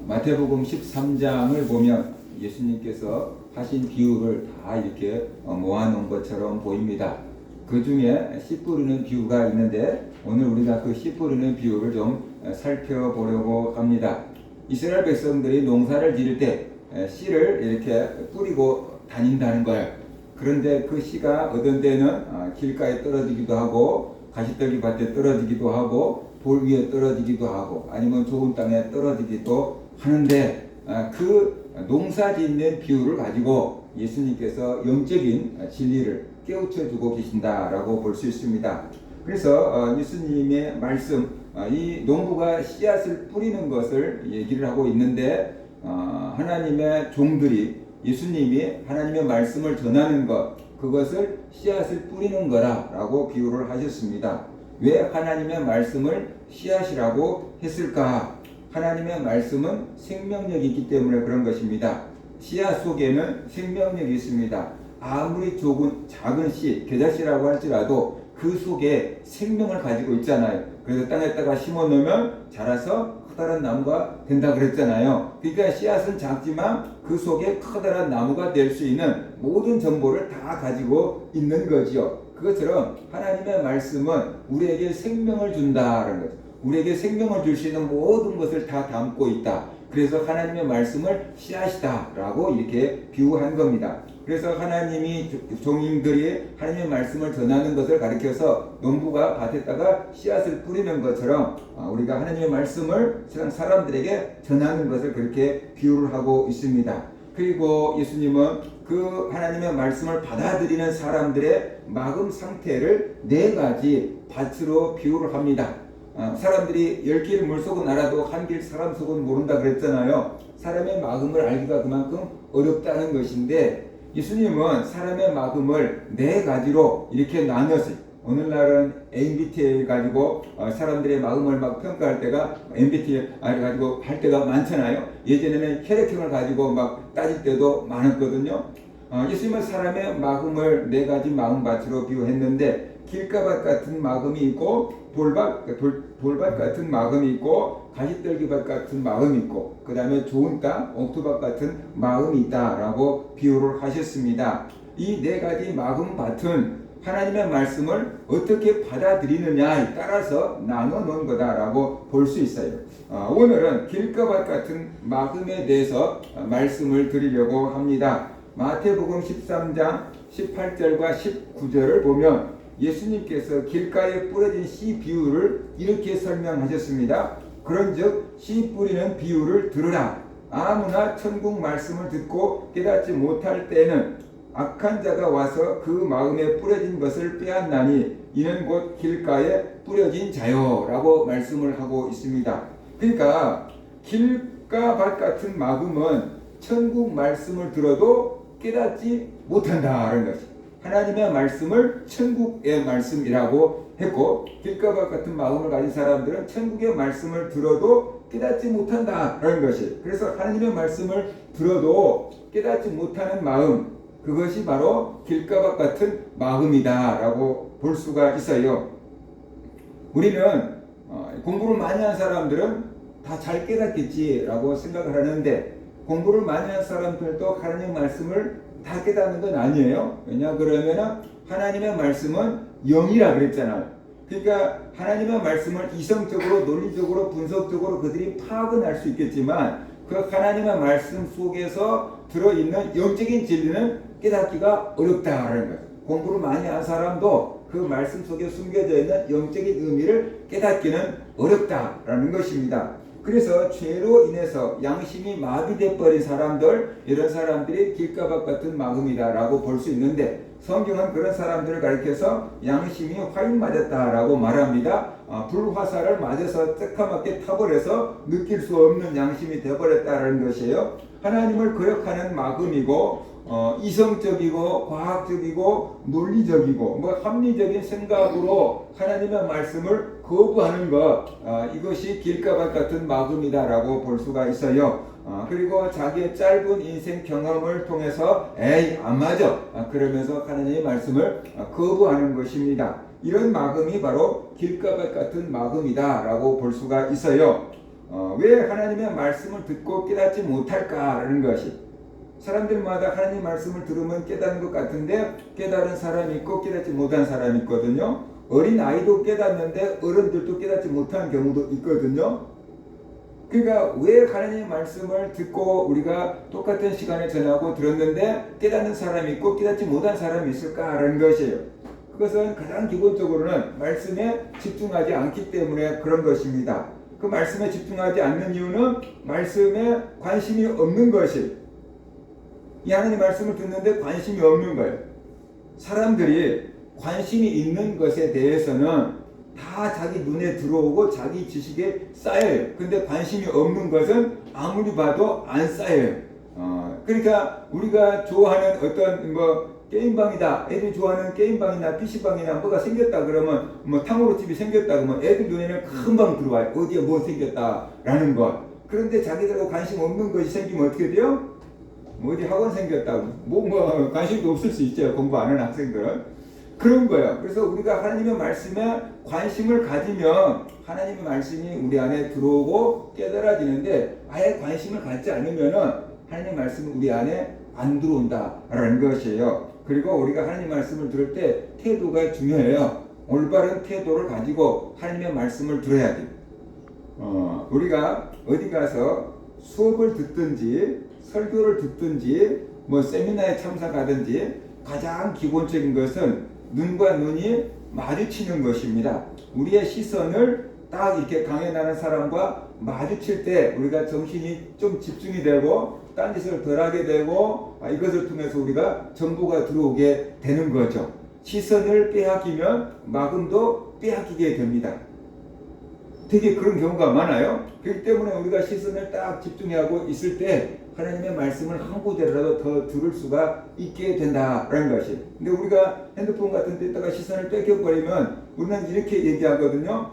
마태복음 13장을 보면 예수님께서 하신 비유를 다 이렇게 모아놓은 것처럼 보입니다. 그 중에 씨 뿌리는 비유가 있는데 오늘 우리가 그 씨 뿌리는 비유를 좀 살펴보려고 합니다. 이스라엘 백성들이 농사를 지을 때 씨를 이렇게 뿌리고 다닌다는 거예요. 그런데 그 씨가 어떤 때는 길가에 떨어지기도 하고 가시떨기 밭에 떨어지기도 하고 돌 위에 떨어지기도 하고 아니면 좋은 땅에 떨어지기도 하는데 그 농사 짓는 비유를 가지고 예수님께서 영적인 진리를 깨우쳐 주고 계신다라고 볼 수 있습니다. 그래서 예수님의 말씀, 이 농부가 씨앗을 뿌리는 것을 얘기를 하고 있는데 하나님의 종들이 예수님이 하나님의 말씀을 전하는 것, 그것을 씨앗을 뿌리는 거라고 비유를 하셨습니다. 왜 하나님의 말씀을 씨앗이라고 했을까? 하나님의 말씀은 생명력이 있기 때문에 그런 것입니다. 씨앗 속에는 생명력이 있습니다. 아무리 작은 씨, 겨자씨라고 할지라도 그 속에 생명을 가지고 있잖아요. 그래서 땅에다가 심어 놓으면 자라서 커다란 나무가 된다 그랬잖아요. 그러니까 씨앗은 작지만 그 속에 커다란 나무가 될 수 있는 모든 정보를 다 가지고 있는 거지요. 그것처럼 하나님의 말씀은 우리에게 생명을 준다는 거죠. 우리에게 생명을 줄 수 있는 모든 것을 다 담고 있다. 그래서 하나님의 말씀을 씨앗이다라고 이렇게 비유한 겁니다. 그래서 하나님이 종인들이 하나님의 말씀을 전하는 것을 가리켜서 농부가 밭에다가 씨앗을 뿌리는 것처럼 우리가 하나님의 말씀을 세상 사람들에게 전하는 것을 그렇게 비유를 하고 있습니다. 그리고 예수님은 그 하나님의 말씀을 받아들이는 사람들의 마음 상태를 4가지 밭으로 비유를 합니다. 사람들이 10길 물속은 알아도 한 길 사람 속은 모른다 그랬잖아요. 사람의 마음을 알기가 그만큼 어렵다는 것인데 예수님은 사람의 마음을 4가지로 이렇게 나눴어요. 오늘날은 MBTI 가지고 사람들의 마음을 막 평가할 때가 MBTI 가지고 할 때가 많잖아요. 예전에는 혈액형을 가지고 막 따질 때도 많았거든요. 예수님은 사람의 마음을 4가지 마음밭으로 비유했는데 길가밭 같은 마음이 있고 돌밭 같은 마음이 있고 가시떨기밭 같은 마음이 있고 그 다음에 좋은 땅 옥토밭 같은 마음이 있다라고 비유를 하셨습니다. 이 4가지 마음밭은 하나님의 말씀을 어떻게 받아들이느냐에 따라서 나눠 놓은 거다라고 볼 수 있어요. 오늘은 길가밭 같은 마음에 대해서 말씀을 드리려고 합니다. 마태복음 13장 18절과 19절을 보면 예수님께서 길가에 뿌려진 씨 비유를 이렇게 설명하셨습니다. 그런즉 씨 뿌리는 비유를 들으라. 아무나 천국 말씀을 듣고 깨닫지 못할 때는 악한 자가 와서 그 마음에 뿌려진 것을 빼앗나니 이는 곧 길가에 뿌려진 자요 라고 말씀을 하고 있습니다. 그러니까 길가밭 같은 마음은 천국 말씀을 들어도 깨닫지 못한다는 것이 하나님의 말씀을 천국의 말씀이라고 했고 길가밭 같은 마음을 가진 사람들은 천국의 말씀을 들어도 깨닫지 못한다라는 것이 그래서 하나님의 말씀을 들어도 깨닫지 못하는 마음 그것이 바로 길가밭 같은 마음이다라고 볼 수가 있어요. 우리는 공부를 많이 한 사람들은 다 잘 깨닫겠지라고 생각을 하는데 공부를 많이 한 사람들도 하나님의 말씀을 다 깨닫는 건 아니에요. 왜냐 그러면 하나님의 말씀은 영이라 그랬잖아요. 그러니까 하나님의 말씀을 이성적으로 논리적으로 분석적으로 그들이 파악은 할 수 있겠지만 그 하나님의 말씀 속에서 들어있는 영적인 진리는 깨닫기가 어렵다라는 거예요. 공부를 많이 한 사람도 그 말씀 속에 숨겨져 있는 영적인 의미를 깨닫기는 어렵다라는 것입니다. 그래서 죄로 인해서 양심이 마비돼 버린 사람들 이런 사람들이 길가밭 같은 마음이다라고 볼 수 있는데 성경은 그런 사람들을 가리켜서 양심이 화인 맞았다라고 말합니다. 불화살을 맞아서 새까맣게 타버려서 느낄 수 없는 양심이 되어버렸다는 것이에요. 하나님을 거역하는 마음이고 이성적이고 과학적이고 논리적이고 합리적인 생각으로 하나님의 말씀을 거부하는 것 이것이 길가밭 같은 마음이다라고 볼 수가 있어요. 그리고 자기의 짧은 인생 경험을 통해서 에이 안 맞아 그러면서 하나님의 말씀을 거부하는 것입니다. 이런 마음이 바로 길가밭 같은 마음이다라고 볼 수가 있어요. 왜 하나님의 말씀을 듣고 깨닫지 못할까라는 것이, 사람들마다 하나님 말씀을 들으면 깨닫는 것 같은데 깨달은 사람이 있고 깨닫지 못한 사람이 있거든요. 어린 아이도 깨닫는데 어른들도 깨닫지 못한 경우도 있거든요. 그러니까 왜 하나님의 말씀을 듣고 우리가 똑같은 시간에 전하고 들었는데 깨닫는 사람이 있고 깨닫지 못한 사람이 있을까라는 것이에요. 그것은 가장 기본적으로는 말씀에 집중하지 않기 때문에 그런 것입니다. 그 말씀에 집중하지 않는 이유는 말씀에 관심이 없는 것이, 이 하나님 말씀을 듣는데 관심이 없는 거예요. 사람들이 관심이 있는 것에 대해서는 다 자기 눈에 들어오고 자기 지식에 쌓여요. 근데 관심이 없는 것은 아무리 봐도 안 쌓여요. 그러니까 우리가 좋아하는 어떤 게임방이다. 애들이 좋아하는 게임방이나 PC방이나 뭐가 생겼다 그러면 탕후루집이 생겼다 그러면 애들 눈에는 금방 들어와요. 어디에 뭐 생겼다라는 것. 그런데 자기들하고 관심 없는 것이 생기면 어떻게 돼요? 어디 학원 생겼다고 관심도 없을 수 있죠. 공부 안 하는 학생들은. 그런 거예요. 그래서 우리가 하나님의 말씀에 관심을 가지면 하나님의 말씀이 우리 안에 들어오고 깨달아지는데, 아예 관심을 갖지 않으면은 하나님의 말씀이 우리 안에 안 들어온다라는 것이에요. 그리고 우리가 하나님 말씀을 들을 때 태도가 중요해요. 올바른 태도를 가지고 하나님의 말씀을 들어야 돼요. 우리가 어디 가서 수업을 듣든지 설교를 듣든지 세미나에 참석하든지 가장 기본적인 것은 눈과 눈이 마주치는 것입니다. 우리의 시선을 딱 이렇게 강연하는 사람과 마주칠 때 우리가 정신이 좀 집중이 되고 딴짓을 덜 하게 되고 이것을 통해서 우리가 정보가 들어오게 되는 거죠. 시선을 빼앗기면 마음도 빼앗기게 됩니다. 되게 그런 경우가 많아요. 그렇기 때문에 우리가 시선을 딱 집중하고 있을 때 하나님의 말씀을 한 구절이라도 더 들을 수가 있게 된다라는 것이. 근데 우리가 핸드폰 같은 데다가 시선을 뺏겨버리면 우리는 이렇게 얘기하거든요.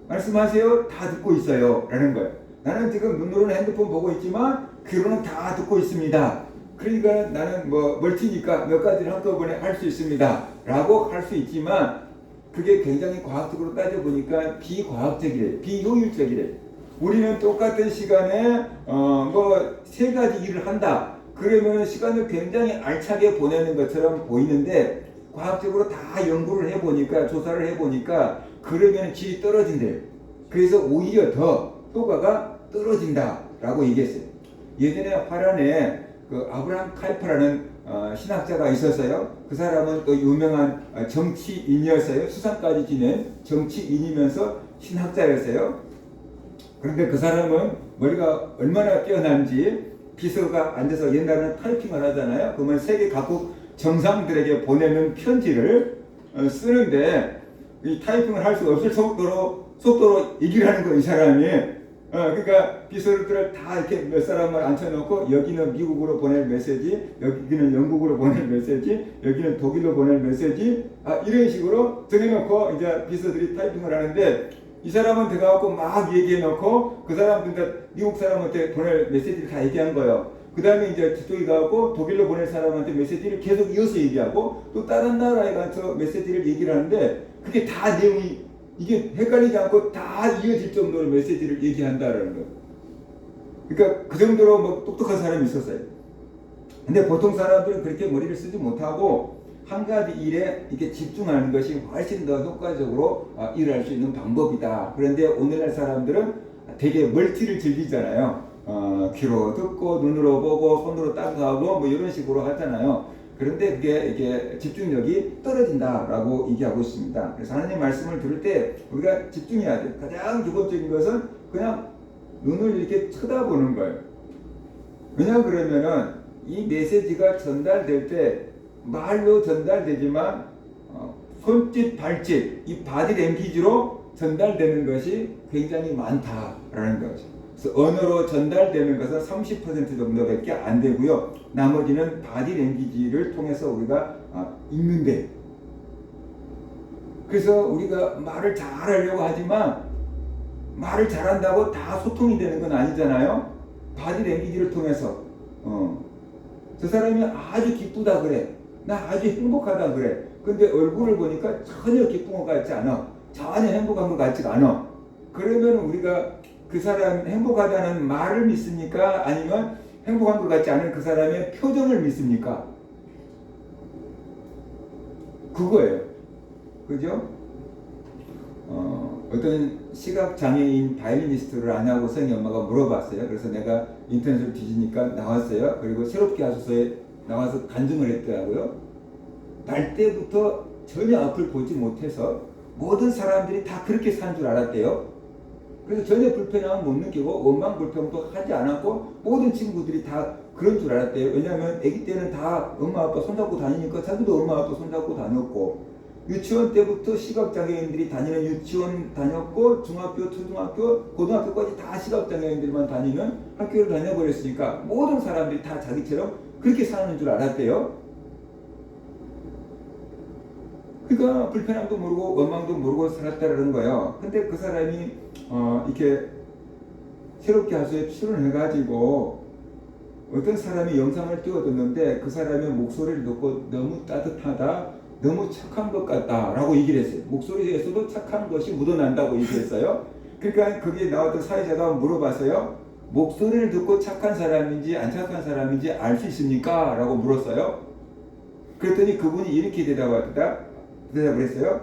말씀하세요. 다 듣고 있어요. 라는 거예요. 나는 지금 눈으로는 핸드폰 보고 있지만 귀로는 다 듣고 있습니다. 그러니까 나는 멀티니까 몇 가지를 한꺼번에 할 수 있습니다. 라고 할 수 있지만 그게 굉장히 과학적으로 따져보니까 비과학적이래. 비효율적이래. 우리는 똑같은 시간에 세 가지 일을 한다. 그러면 시간을 굉장히 알차게 보내는 것처럼 보이는데 과학적으로 다 연구를 해보니까 조사를 해보니까 그러면 질이 떨어진대요. 그래서 오히려 더 효과가 떨어진다라고 얘기했어요. 예전에 화란에 아브라함 카이프라는 신학자가 있었어요. 그 사람은 또 유명한 정치인이었어요. 수상까지 지낸 정치인이면서 신학자였어요. 그런데 그 사람은 머리가 얼마나 뛰어난지 비서가 앉아서 옛날에는 타이핑을 하잖아요. 그러면 세계 각국 정상들에게 보내는 편지를 쓰는데 이 타이핑을 할 수 없을 속도로 얘기를 하는 거예요. 이 사람이. 그러니까 비서들을 다 이렇게 몇 사람을 앉혀놓고 여기는 미국으로 보낼 메시지, 여기는 영국으로 보낼 메시지, 여기는 독일로 보낼 메시지, 이런 식으로 정해놓고 이제 비서들이 타이핑을 하는데 이 사람은 들어가고 막 얘기해놓고 그 사람들 미국 사람한테 보낼 메시지를 다 얘기한 거예요. 그 다음에 이제 저쪽에 가고 독일로 보낼 사람한테 메시지를 계속 이어서 얘기하고 또 다른 나라에 가서 메시지를 얘기를 하는데 그게 다 내용이 이게 헷갈리지 않고 다 이어질 정도로 메시지를 얘기한다라는 거예요. 그러니까 그 정도로 똑똑한 사람이 있었어요. 근데 보통 사람들은 그렇게 머리를 쓰지 못하고 한 가지 일에 이렇게 집중하는 것이 훨씬 더 효과적으로 일할 수 있는 방법이다. 그런데 오늘날 사람들은 되게 멀티를 즐기잖아요. 귀로 듣고 눈으로 보고 손으로 따라하고 이런 식으로 하잖아요. 그런데 그게 이게 집중력이 떨어진다라고 얘기하고 있습니다. 그래서 하나님 말씀을 들을 때 우리가 집중해야 돼요. 가장 기본적인 것은 그냥 눈을 이렇게 쳐다보는 거예요. 왜냐 그러면은 이 메시지가 전달될 때 말로 전달되지만 손짓, 발짓, 이 바디 랭귀지로 전달되는 것이 굉장히 많다라는 거죠. 그래서 언어로 전달되는 것은 30% 정도밖에 안 되고요. 나머지는 바디 랭귀지를 통해서 우리가 읽는데. 그래서 우리가 말을 잘하려고 하지만 말을 잘한다고 다 소통이 되는 건 아니잖아요. 바디 랭귀지를 통해서 저 사람이 아주 기쁘다 그래. 나 아주 행복하다 그래. 근데 얼굴을 보니까 전혀 기쁜 것 같지 않아. 전혀 행복한 것 같지가 않아. 그러면 우리가 그 사람 행복하다는 말을 믿습니까? 아니면 행복한 것 같지 않은 그 사람의 표정을 믿습니까? 그거예요. 그죠? 어떤 시각장애인 바이올리니스트를 아냐고 성희 엄마가 물어봤어요. 그래서 내가 인터넷을 뒤지니까 나왔어요. 그리고 새롭게 하소서에 나와서 간증을 했더라고요. 날 때부터 전혀 앞을 보지 못해서 모든 사람들이 다 그렇게 산 줄 알았대요. 그래서 전혀 불편함을 못 느끼고 원망 불평도 하지 않았고 모든 친구들이 다 그런 줄 알았대요. 왜냐하면 아기 때는 다 엄마 아빠 손잡고 다니니까 자기도 엄마 아빠 손잡고 다녔고, 유치원 때부터 시각장애인들이 다니는 유치원 다녔고, 중학교, 초등학교, 고등학교까지 다 시각장애인들만 다니는 학교를 다녀버렸으니까 모든 사람들이 다 자기처럼 그렇게 사는 줄 알았대요. 그러니까 불편함도 모르고 원망도 모르고 살았다는 거예요. 근데 그 사람이 이렇게 새롭게 하소에 출연해가지고 어떤 사람이 영상을 띄워줬는데 그 사람의 목소리를 듣고 너무 따뜻하다, 너무 착한 것 같다 라고 얘기를 했어요. 목소리에서도 착한 것이 묻어난다고 얘기했어요. 그러니까 거기에 나왔던 사회자가 물어봤어요. 목소리를 듣고 착한 사람인지 안 착한 사람인지 알 수 있습니까? 라고 물었어요. 그랬더니 그분이 이렇게 대답을 했어요.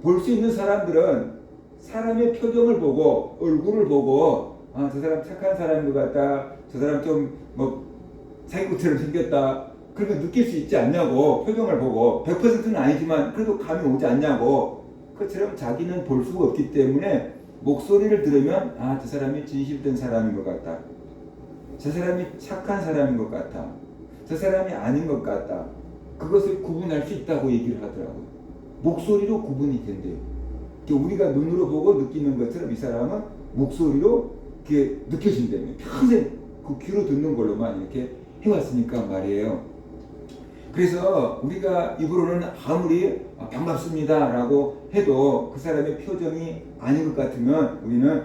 볼 수 있는 사람들은 사람의 표정을 보고 얼굴을 보고 저 사람 착한 사람인 것 같다, 저 사람 좀 뭐 사기꾼처럼 생겼다, 그렇게 느낄 수 있지 않냐고. 표정을 보고 100%는 아니지만 그래도 감이 오지 않냐고. 그처럼 자기는 볼 수가 없기 때문에 목소리를 들으면 저 사람이 진실된 사람인 것 같다, 저 사람이 착한 사람인 것 같다, 저 사람이 아닌 것 같다, 그것을 구분할 수 있다고 얘기를 하더라고요. 목소리로 구분이 된대요. 우리가 눈으로 보고 느끼는 것처럼 이 사람은 목소리로 이렇게 느껴진다며. 평생 그 귀로 듣는 걸로만 이렇게 해왔으니까 말이에요. 그래서 우리가 입으로는 아무리 반갑습니다 라고 해도 그 사람의 표정이 아닌 것 같으면 우리는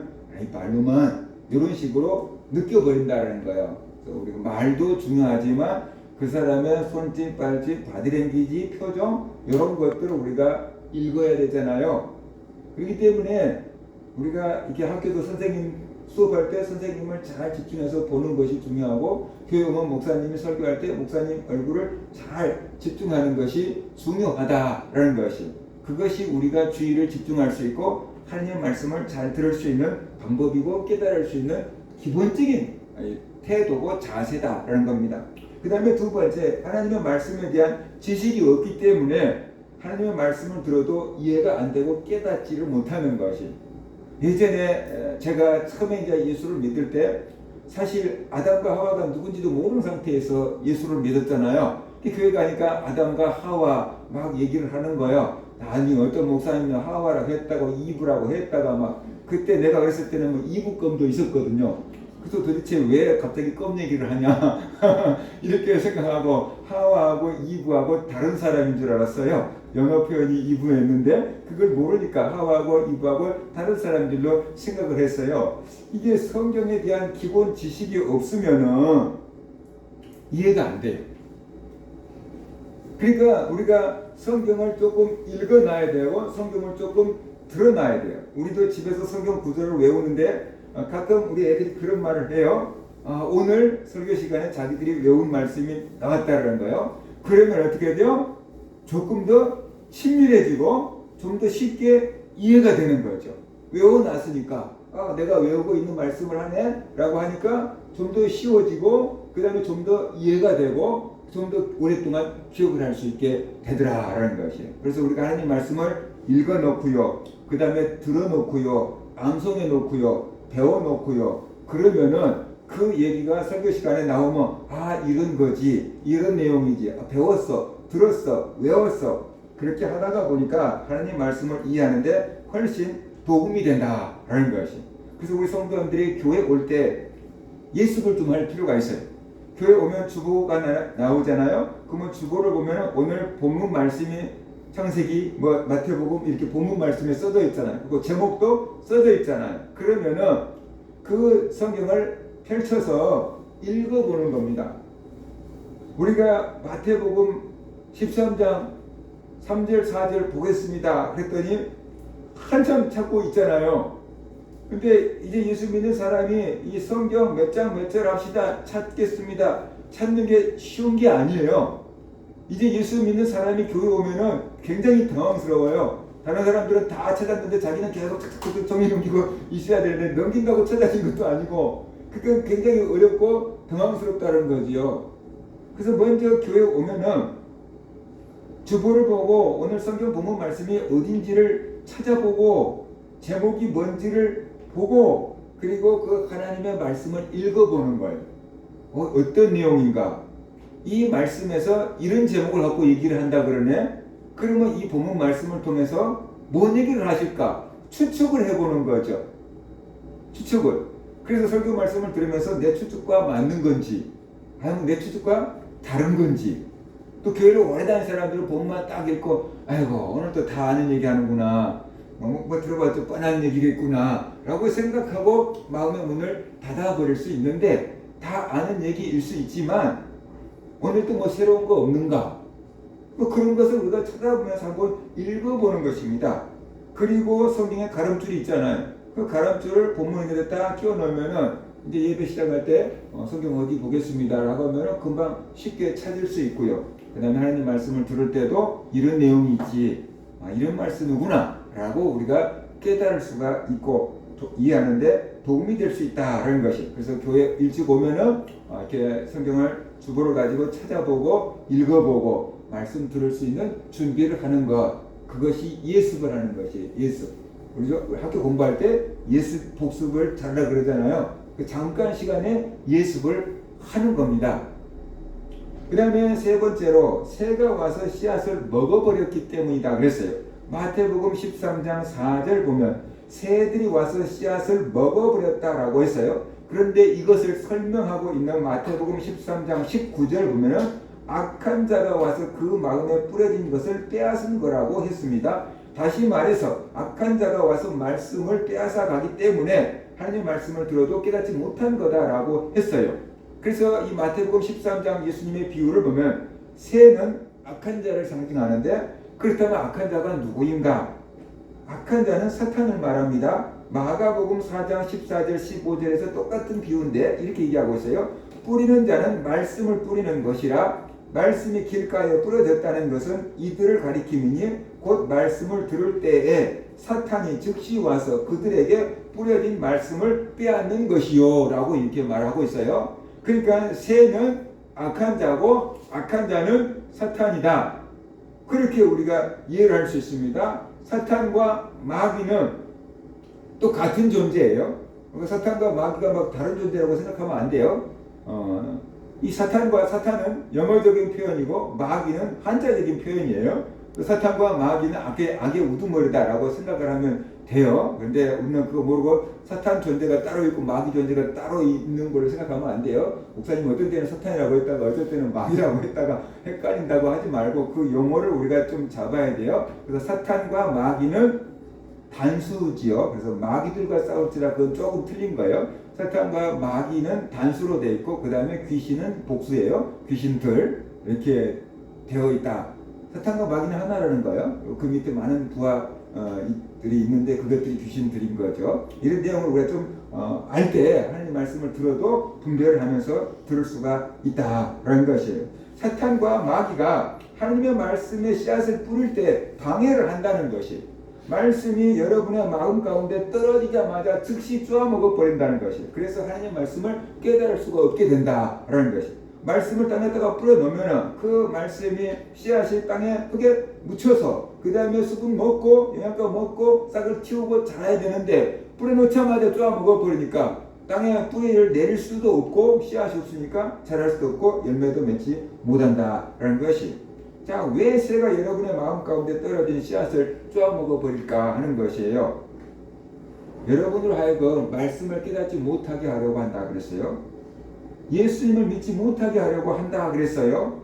말로만 이런 식으로 느껴버린다는 거예요. 그래서 우리가 말도 중요하지만 그 사람의 손짓, 발짓, 바디랭귀지, 표정 이런 것들을 우리가 읽어야 되잖아요. 그렇기 때문에 우리가 이렇게 학교도 선생님 수업할 때 선생님을 잘 집중해서 보는 것이 중요하고, 교회 오면 목사님이 설교할 때 목사님 얼굴을 잘 집중하는 것이 중요하다라는 것이, 그것이 우리가 주의를 집중할 수 있고 하나님의 말씀을 잘 들을 수 있는 방법이고 깨달을 수 있는 기본적인 태도고 자세다라는 겁니다. 그 다음에 두 번째, 하나님의 말씀에 대한 지식이 없기 때문에 하나님의 말씀을 들어도 이해가 안 되고 깨닫지를 못하는 것이, 예전에 제가 처음에 이제 예수를 믿을 때 사실 아담과 하와가 누군지도 모르는 상태에서 예수를 믿었잖아요. 교회 가니까 아담과 하와 막 얘기를 하는 거예요. 아니 어떤 목사님이 하와라고 했다고 이브라고 했다가 막, 그때 내가 그랬을 때는 뭐 이브껌도 있었거든요. 그래서 도대체 왜 갑자기 껌 얘기를 하냐 이렇게 생각하고 하와하고 이브하고 다른 사람인 줄 알았어요. 영어 표현이 이브였는데 그걸 모르니까 하와하고 이브하고 다른 사람들로 생각을 했어요. 이게 성경에 대한 기본 지식이 없으면은 이해가 안 돼요. 그러니까 우리가 성경을 조금 읽어놔야 되고 성경을 조금 들어놔야 돼요. 우리도 집에서 성경 구절을 외우는데 가끔 우리 애들이 그런 말을 해요. 오늘 설교 시간에 자기들이 외운 말씀이 나왔다는 거예요. 그러면 어떻게 돼요? 조금 더 친밀해지고 좀 더 쉽게 이해가 되는 거죠. 외워놨으니까 내가 외우고 있는 말씀을 하네 라고 하니까 좀 더 쉬워지고 그 다음에 좀 더 이해가 되고 좀 더 오랫동안 기억을 할 수 있게 되더라라는 것이에요. 그래서 우리가 하나님 말씀을 읽어놓고요, 그 다음에 들어놓고요, 암송해 놓고요, 배워놓고요, 그러면은 그 얘기가 설교 시간에 나오면 이런 거지, 이런 내용이지, 배웠어, 들었어, 외웠어, 그렇게 하다가 보니까 하나님 말씀을 이해하는데 훨씬 도움이 된다라는 것이. 그래서 우리 성도님들이 교회 올 때 예습을 좀 할 필요가 있어요. 교회 오면 주보가 나오잖아요. 그러면 주보를 보면 오늘 본문 말씀이 창세기, 마태복음 이렇게 본문 말씀에 써져 있잖아요. 그리고 제목도 써져 있잖아요. 그러면은 그 성경을 펼쳐서 읽어보는 겁니다. 우리가 마태복음 13장 3절 4절 보겠습니다 그랬더니 한참 찾고 있잖아요. 근데 이제 예수 믿는 사람이 이 성경 몇 장 몇 절 합시다 찾겠습니다. 찾는 게 쉬운 게 아니에요. 이제 예수 믿는 사람이 교회 오면은 굉장히 당황스러워요. 다른 사람들은 다 찾았는데 자기는 계속 착착착 정리 넘기고 있어야 되는데 넘긴다고 찾아진 것도 아니고 그건 굉장히 어렵고 당황스럽다는 거지요. 그래서 먼저 교회 오면은 주보를 보고 오늘 성경 본문 말씀이 어딘지를 찾아보고 제목이 뭔지를 보고 그리고 그 하나님의 말씀을 읽어보는 거예요. 어떤 내용인가? 이 말씀에서 이런 제목을 갖고 얘기를 한다 그러네? 그러면 이 본문 말씀을 통해서 뭔 얘기를 하실까? 추측을 해보는 거죠. 추측을. 그래서 설교 말씀을 들으면서 내 추측과 맞는 건지 아니면 내 추측과 다른 건지 또 교회를 오래 다닌 사람들은 본문만 딱 읽고 아이고 오늘 또 다 아는 얘기 하는구나 뭐 들어봐도 뻔한 얘기겠구나 라고 생각하고 마음의 문을 닫아버릴 수 있는데 다 아는 얘기일 수 있지만 오늘 또 뭐 새로운 거 없는가 뭐 그런 것을 우리가 찾아보면서 한번 읽어보는 것입니다. 그리고 성경에 가름줄이 있잖아요. 그 가름줄을 본문에 딱 끼워 넣으면은 이제 예배 시작할 때 성경 어디 보겠습니다 라고 하면은 금방 쉽게 찾을 수 있고요. 그 다음에 하나님 말씀을 들을 때도 이런 내용이 있지 이런 말씀이구나 라고 우리가 깨달을 수가 있고 이해하는데 도움이 될 수 있다라는 것이. 그래서 교회 일찍 오면은 이렇게 성경을 주보를 가지고 찾아보고 읽어보고 말씀 들을 수 있는 준비를 하는 것, 그것이 예습을 하는 것이 예습. 우리 학교 공부할 때 예습 복습을 잘라 그러잖아요. 그 잠깐 시간에 예습을 하는 겁니다. 그 다음에 세 번째로 새가 와서 씨앗을 먹어버렸기 때문이다 그랬어요. 마태복음 13장 4절 보면 새들이 와서 씨앗을 먹어버렸다라고 했어요. 그런데 이것을 설명하고 있는 마태복음 13장 19절 보면은 악한 자가 와서 그 마음에 뿌려진 것을 빼앗은 거라고 했습니다. 다시 말해서 악한 자가 와서 말씀을 빼앗아 가기 때문에 하나님의 말씀을 들어도 깨닫지 못한 거다라고 했어요. 그래서 이 마태복음 13장 예수님의 비유를 보면 새는 악한 자를 상징하는데 그렇다면 악한 자가 누구인가? 악한 자는 사탄을 말합니다. 마가복음 4장 14절 15절에서 똑같은 비유인데 이렇게 얘기하고 있어요. 뿌리는 자는 말씀을 뿌리는 것이라 말씀이 길가에 뿌려졌다는 것은 이들을 가리킴이니 곧 말씀을 들을 때에 사탄이 즉시 와서 그들에게 뿌려진 말씀을 빼앗는 것이요 라고 이렇게 말하고 있어요. 그러니까 새는 악한 자고 악한 자는 사탄이다. 그렇게 우리가 이해를 할 수 있습니다. 사탄과 마귀는 또 같은 존재예요. 사탄과 마귀가 막 다른 존재라고 생각하면 안 돼요. 이 사탄과 사탄은 영어적인 표현이고 마귀는 한자적인 표현이에요. 사탄과 마귀는 악의 우두머리다라고 생각을 하면 돼요. 그런데 우리는 그거 모르고 사탄 존재가 따로 있고 마귀 존재가 따로 있는 걸로 생각하면 안 돼요. 목사님 어떤 때는 사탄이라고 했다가 어떤 때는 마귀라고 했다가 헷갈린다고 하지 말고 그 용어를 우리가 좀 잡아야 돼요. 그래서 사탄과 마귀는 단수지요. 그래서 마귀들과 싸울지라 그건 조금 틀린 거예요. 사탄과 마귀는 단수로 되어 있고 그 다음에 귀신은 복수예요. 귀신들 이렇게 되어 있다. 사탄과 마귀는 하나라는 거예요. 그 밑에 많은 부하들이 있는데 그것들이 귀신들인 거죠. 이런 내용을 우리가 좀 알 때 하나님 말씀을 들어도 분별을 하면서 들을 수가 있다라는 것이에요. 사탄과 마귀가 하나님의 말씀에 씨앗을 뿌릴 때 방해를 한다는 것이 말씀이 여러분의 마음 가운데 떨어지자마자 즉시 쪼아먹어 버린다는 것이. 그래서 하나님의 말씀을 깨달을 수가 없게 된다라는 것이. 말씀을 땅에다가 뿌려 놓으면 그 말씀이 씨앗이 땅에 흙에 묻혀서 그 다음에 수분 먹고 영양가 먹고 싹을 틔우고 자라야 되는데 뿌려 놓자마자 쪼아먹어 버리니까 땅에 뿌리를 내릴 수도 없고 씨앗이 없으니까 자랄 수도 없고 열매도 맺지 못한다라는 것이. 자, 왜 새가 여러분의 마음 가운데 떨어진 씨앗을 쪼아먹어 버릴까 하는 것이에요. 여러분으로 하여금 말씀을 깨닫지 못하게 하려고 한다 그랬어요. 예수님을 믿지 못하게 하려고 한다 그랬어요.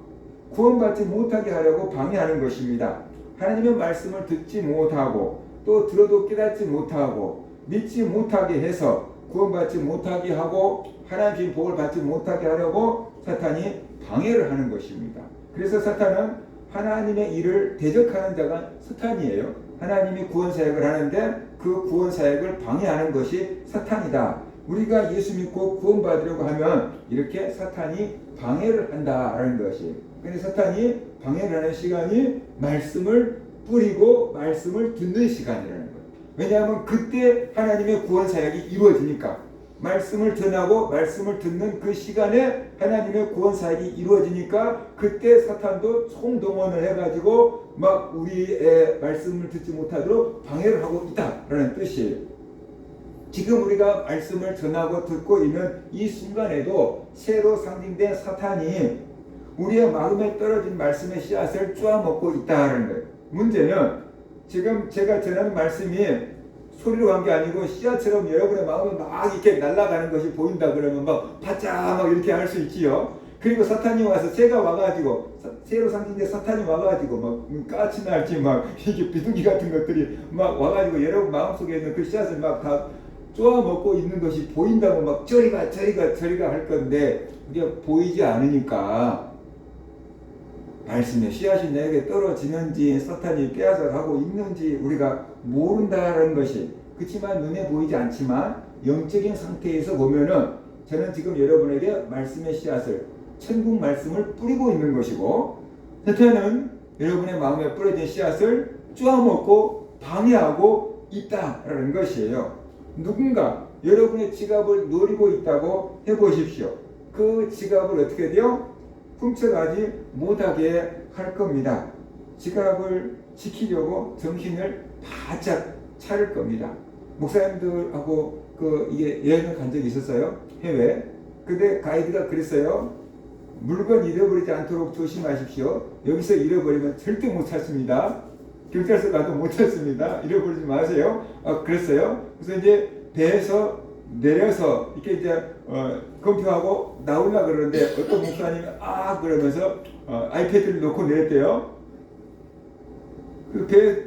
구원받지 못하게 하려고 방해하는 것입니다. 하나님의 말씀을 듣지 못하고 또 들어도 깨닫지 못하고 믿지 못하게 해서 구원받지 못하게 하고 하나님의 복을 받지 못하게 하려고 사탄이 방해를 하는 것입니다. 그래서 사탄은 하나님의 일을 대적하는 자가 사탄이에요. 하나님이 구원 사역을 하는데 그 구원 사역을 방해하는 것이 사탄이다. 우리가 예수 믿고 구원받으려고 하면 이렇게 사탄이 방해를 한다라는 것이. 근데 사탄이 방해를 하는 시간이 말씀을 뿌리고 말씀을 듣는 시간이라는 거예요. 왜냐하면 그때 하나님의 구원 사역이 이루어지니까. 말씀을 전하고 말씀을 듣는 그 시간에 하나님의 구원 사역이 이루어지니까 그때 사탄도 총동원을 해가지고 막 우리의 말씀을 듣지 못하도록 방해를 하고 있다라는 뜻이에요. 지금 우리가 말씀을 전하고 듣고 있는 이 순간에도 새로 상징된 사탄이 우리의 마음에 떨어진 말씀의 씨앗을 쪼아먹고 있다는 거예요. 문제는 지금 제가 전하는 말씀이 소리로 간 게 아니고 씨앗처럼 여러분의 마음에 막 이렇게 날아가는 것이 보인다 그러면 막 바짝 막 이렇게 할 수 있지요. 그리고 사탄이 와서 새가 와가지고 새로 상징된 사탄이 와가지고 막 까치 날지 막 이게 비둘기 같은 것들이 막 와가지고 여러분 마음속에 있는 그 씨앗을 막 다 쪼아먹고 있는 것이 보인다고 막 저리가 할 건데 이게 보이지 않으니까 말씀의 씨앗이 내게 떨어지는지 사탄이 빼앗아 가고 있는지 우리가 모른다는 것이. 그렇지만 눈에 보이지 않지만 영적인 상태에서 보면은 저는 지금 여러분에게 말씀의 씨앗을 천국 말씀을 뿌리고 있는 것이고 사탄은 여러분의 마음에 뿌려진 씨앗을 쪼아먹고 방해하고 있다라는 것이에요. 누군가 여러분의 지갑을 노리고 있다고 해보십시오. 그 지갑을 어떻게 돼요? 훔쳐가지 못하게 할 겁니다. 지갑을 지키려고 정신을 바짝 차릴 겁니다. 목사님들하고 이게 여행을 간 적이 있었어요. 해외. 근데 가이드가 그랬어요. 물건 잃어버리지 않도록 조심하십시오. 여기서 잃어버리면 절대 못 찾습니다. 경찰서 가도 못 찾습니다. 잃어버리지 마세요. 그랬어요. 그래서 이제 배에서 내려서 이렇게 이제 검표하고 나오려 그러는데 어떤 목사님이 그러면서 아이패드를 놓고 내렸대요. 그 배에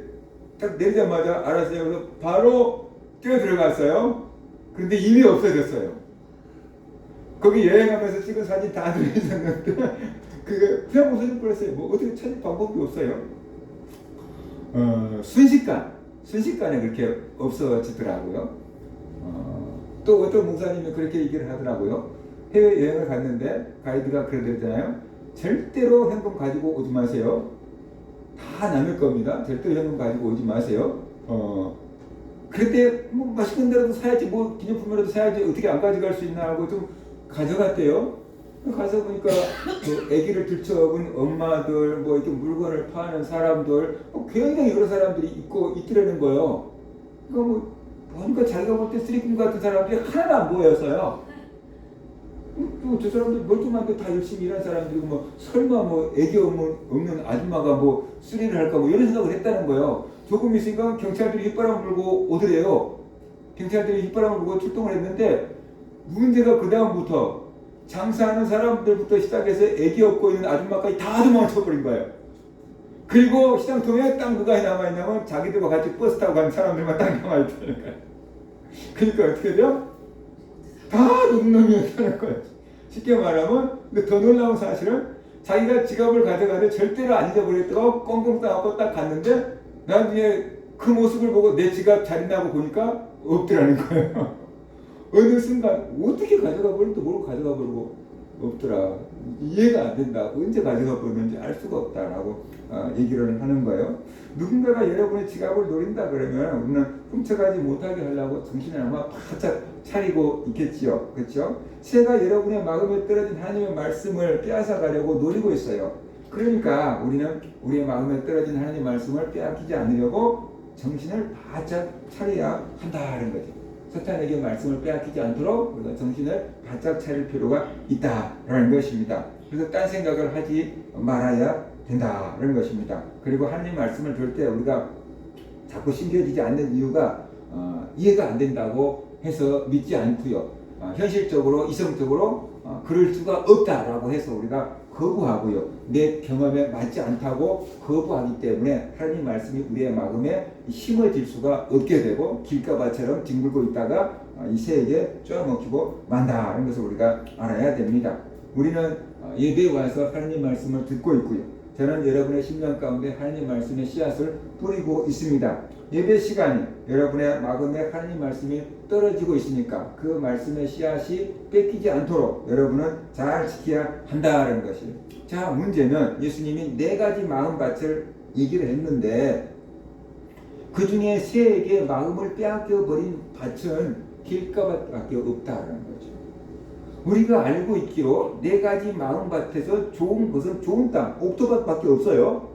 딱 내리자마자 알았어요. 그래서 바로 뛰어 들어갔어요. 그런데 이미 없어졌어요. 거기 여행하면서 찍은 사진 다 들어있었는데 그게 그냥 없어질 뻔했어요. 뭐 어떻게 찾을 방법이 없어요. 순식간에 그렇게 없어지더라고요. 또 어떤 목사님이 그렇게 얘기를 하더라고요. 해외여행을 갔는데 가이드가 그러더잖아요. 절대로 현금 가지고 오지 마세요. 다 남을 겁니다. 절대로 현금 가지고 오지 마세요. 그런데 뭐 맛있는 데라도 사야지, 뭐 기념품이라도 사야지, 어떻게 안 가져갈 수 있나 하고 좀 가져갔대요. 가서 보니까 그 아기를 들쳐업은 엄마들, 뭐 이렇게 물건을 파는 사람들, 굉장히 여러 사람들이 있더라는 거예요. 그러니까 뭐 보니까 자기가 볼 때 쓰리꾼 같은 사람들이 하나도 안 보였어요. 저 사람들 멀쩡한데 다 열심히 일한 사람들이고 뭐 설마 뭐 애기 없는 아줌마가 뭐 수리를 할까 뭐 이런 생각을 했다는 거예요. 조금 있으니까 경찰들이 휘바람을 불고 오더래요. 경찰들이 휘바람을 불고 출동을 했는데 문제가 그 다음부터 장사하는 사람들부터 시작해서 애기 없고 있는 아줌마까지 다 도망쳐버린 거예요. 그리고 시장통에 딱 누가 남아있냐면 자기들과 같이 버스 타고 간 사람들만 딱 남아있다는 거예요. 그러니까 어떻게 돼요? 다 놈놈이었다는 거예요. 쉽게 말하면 더 놀라운 사실은 자기가 지갑을 가져가는데 절대로 안 잊어버렸다고 꽁꽁 싸갖고 딱 갔는데 나중에 그 모습을 보고 내 지갑 잘 있나고 보니까 없더라는 거예요. 어느 순간 어떻게 가져가 버리고 뭘 가져가 버리고 없더라. 이해가 안 된다. 언제 가져가 버렸는지 알 수가 없다라고 얘기를 하는 거예요. 누군가가 여러분의 지갑을 노린다 그러면 우리는 훔쳐가지 못하게 하려고 정신을 아마 바짝 차리고 있겠지요. 그렇죠? 새가 여러분의 마음에 떨어진 하나님의 말씀을 빼앗아 가려고 노리고 있어요. 그러니까 우리는 우리의 마음에 떨어진 하나님의 말씀을 빼앗기지 않으려고 정신을 바짝 차려야 한다는 거죠. 사탄에게 말씀을 빼앗기지 않도록 우리가 정신을 바짝 차릴 필요가 있다라는 것입니다. 그래서 딴 생각을 하지 말아야 된다라는 것입니다. 그리고 하나님 말씀을 들을 때 우리가 자꾸 신겨지지 않는 이유가 이해가 안 된다고 해서 믿지 않고요. 현실적으로 이성적으로 그럴 수가 없다라고 해서 우리가 거부하고요. 내 경험에 맞지 않다고 거부하기 때문에 하나님 말씀이 우리의 마음에 심어질 수가 없게 되고 길가바처럼 뒹굴고 있다가 이 새에게 쪼아먹히고 만다는 것을 우리가 알아야 됩니다. 우리는 예배에 와서 하나님 말씀을 듣고 있고요. 저는 여러분의 심령 가운데 하나님 말씀의 씨앗을 뿌리고 있습니다. 예배 시간이 여러분의 마음에 하나님 말씀이 떨어지고 있으니까 그 말씀의 씨앗이 뺏기지 않도록 여러분은 잘 지켜야 한다는 것이에요. 자, 문제는 예수님이 4가지 마음밭을 얘기를 했는데 그 중에 3개의 마음을 빼앗겨버린 밭은 길가밭밖에 없다는 거죠. 우리가 알고 있기로 4가지 마음밭에서 좋은 것은 좋은 땅, 옥토밭밖에 없어요.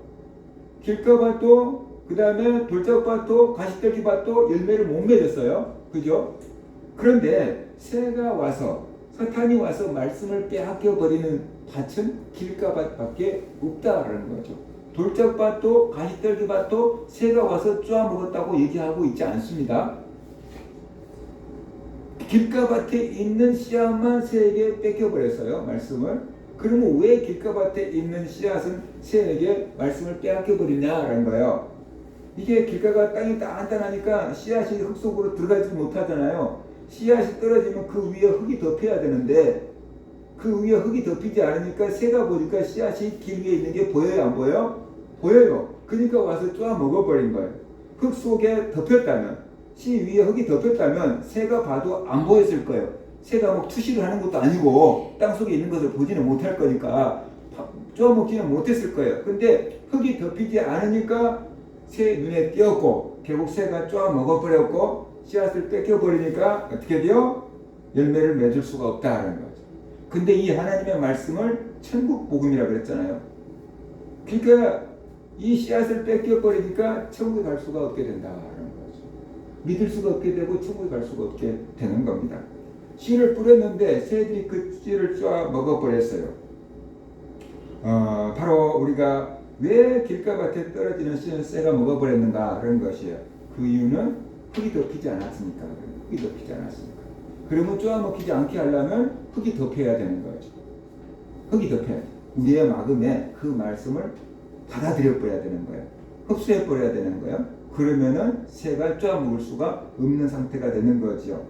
길가밭도 그 다음에 돌짝밭도 가시떨기밭도 열매를 못 맺었어요. 그죠? 그런데 새가 와서 사탄이 와서 말씀을 빼앗겨버리는 밭은 길가밭밖에 없다라는 거죠. 돌짝밭도 가시떨기밭도 새가 와서 쪼아먹었다고 얘기하고 있지 않습니다. 길가밭에 있는 씨앗만 새에게 뺏겨버렸어요. 말씀을. 그러면 왜 길가밭에 있는 씨앗은 새에게 말씀을 빼앗겨버리냐라는 거예요. 이게 길가가 땅이 단단하니까 씨앗이 흙 속으로 들어가지 못하잖아요. 씨앗이 떨어지면 그 위에 흙이 덮여야 되는데 그 위에 흙이 덮이지 않으니까 새가 보니까 씨앗이 길 위에 있는 게 보여요, 안 보여요? 보여요. 그러니까 와서 쪼아 먹어버린 거예요. 흙 속에 덮였다면, 씨 위에 흙이 덮였다면 새가 봐도 안 보였을 거예요. 새가 뭐 투시를 하는 것도 아니고 땅 속에 있는 것을 보지는 못할 거니까 쪼아 먹지는 못했을 거예요. 근데 흙이 덮이지 않으니까 새 눈에 띄었고 결국 새가 쪼아 먹어버렸고 씨앗을 뺏겨버리니까 어떻게 돼요? 열매를 맺을 수가 없다는 거죠. 근데 이 하나님의 말씀을 천국 복음이라고 그랬잖아요. 그러니까 이 씨앗을 뺏겨버리니까 천국에 갈 수가 없게 된다는 거죠. 믿을 수가 없게 되고 천국에 갈 수가 없게 되는 겁니다. 씨를 뿌렸는데 새들이 그 씨를 쪼아 먹어버렸어요. 바로 우리가 왜 길가밭에 떨어지는 씨는 새가 먹어버렸는가 그런 것이에요. 그 이유는 흙이 덮이지 않았으니까. 흙이 덮이지 않았으니까. 그러면 쪼아먹히지 않게 하려면 흙이 덮여야 되는 거죠. 흙이 덮여야 돼. 우리의 마음에 그 말씀을 받아들여 버려야 되는 거예요. 흡수해 버려야 되는 거예요. 그러면은 새가 쪼아먹을 수가 없는 상태가 되는 거죠.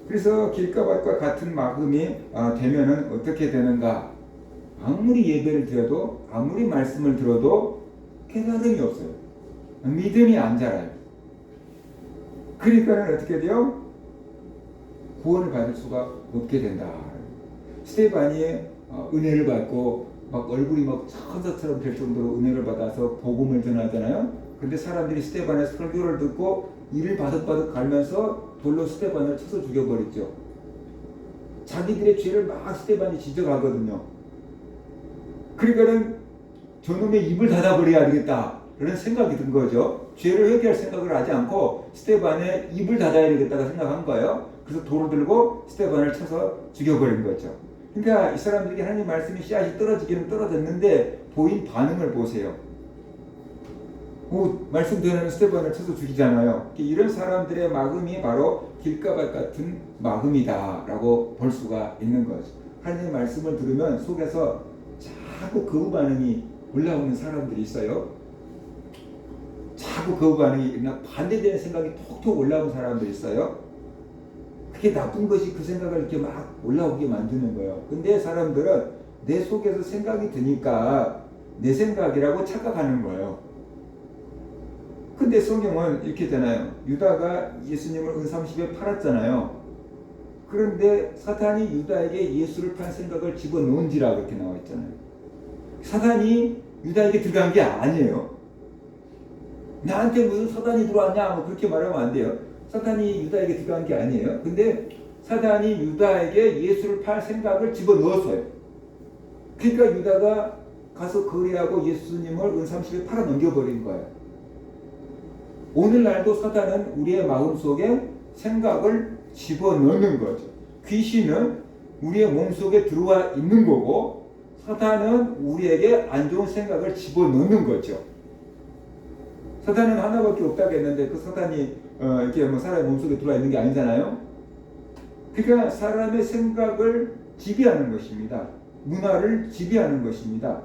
그래서 길가밭과 같은 마음이 되면은 어떻게 되는가? 아무리 예배를 드려도 아무리 말씀을 들어도 깨달음이 없어요. 믿음이 안 자라요. 그러니까는 어떻게 돼요? 구원을 받을 수가 없게 된다. 스데반이 은혜를 받고 막 얼굴이 막 천사처럼 될 정도로 은혜를 받아서 복음을 전하잖아요. 근데 사람들이 스데반의 설교를 듣고 이를 바득바득 갈면서 돌로 스데반을 쳐서 죽여버렸죠. 자기들의 죄를 막 스데반이 지적하거든요. 그러니까는 저놈의 입을 닫아버려야 되겠다 그런 생각이 든 거죠. 죄를 회개할 생각을 하지 않고 스데반의 입을 닫아야 되겠다고 생각한 거예요. 그래서 돌을 들고 스데반을 쳐서 죽여버린 거죠. 그러니까 이 사람들에게 하나님 말씀이 씨앗이 떨어지기는 떨어졌는데 보인 반응을 보세요. 말씀 전하는 스데반을 쳐서 죽이잖아요. 이런 사람들의 마음이 바로 길가밭 같은 마음이다 라고 볼 수가 있는 거죠. 하나님의 말씀을 들으면 속에서 자꾸 거부 반응이 올라오는 사람들이 있어요. 자꾸 거부 반응이 반대되는 생각이 톡톡 올라오는 사람들이 있어요. 그게 나쁜 것이 그 생각을 이렇게 막 올라오게 만드는 거예요. 근데 사람들은 내 속에서 생각이 드니까 내 생각이라고 착각하는 거예요. 근데 성경은 이렇게 되나요? 유다가 예수님을 은30에 팔았잖아요. 그런데 사탄이 유다에게 예수를 팔 생각을 집어넣은지라 그렇게 나와 있잖아요. 사탄이 유다에게 들어간 게 아니에요. 나한테 무슨 사탄이 들어왔냐 뭐 그렇게 말하면 안 돼요. 사탄이 유다에게 들어간 게 아니에요. 근데 사탄이 유다에게 예수를 팔 생각을 집어넣었어요. 그러니까 유다가 가서 거래하고 예수님을 은30에 팔아 넘겨버린 거예요. 오늘날도 사탄은 우리의 마음속에 생각을 집어넣는 거죠. 귀신은 우리의 몸속에 들어와 있는 거고 사탄은 우리에게 안 좋은 생각을 집어넣는 거죠. 사탄은 하나밖에 없다고 했는데 그 사탄이 이렇게 뭐 사람의 몸속에 들어와 있는 게 아니잖아요. 그러니까 사람의 생각을 지배하는 것입니다. 문화를 지배하는 것입니다.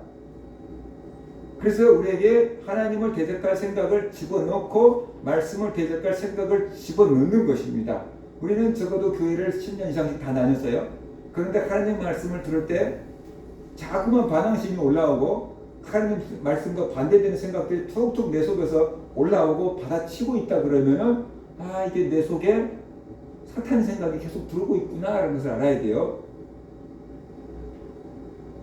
그래서 우리에게 하나님을 대적할 생각을 집어넣고 말씀을 대적할 생각을 집어넣는 것입니다. 우리는 적어도 교회를 10년 이상씩 다 다녔어요. 그런데 하나님 말씀을 들을 때 자꾸만 반항심이 올라오고 하나님 말씀과 반대되는 생각들이 툭툭 내 속에서 올라오고 받아치고 있다 그러면은 이게 내 속에 사탄의 생각이 계속 들어오고 있구나라는 것을 알아야 돼요.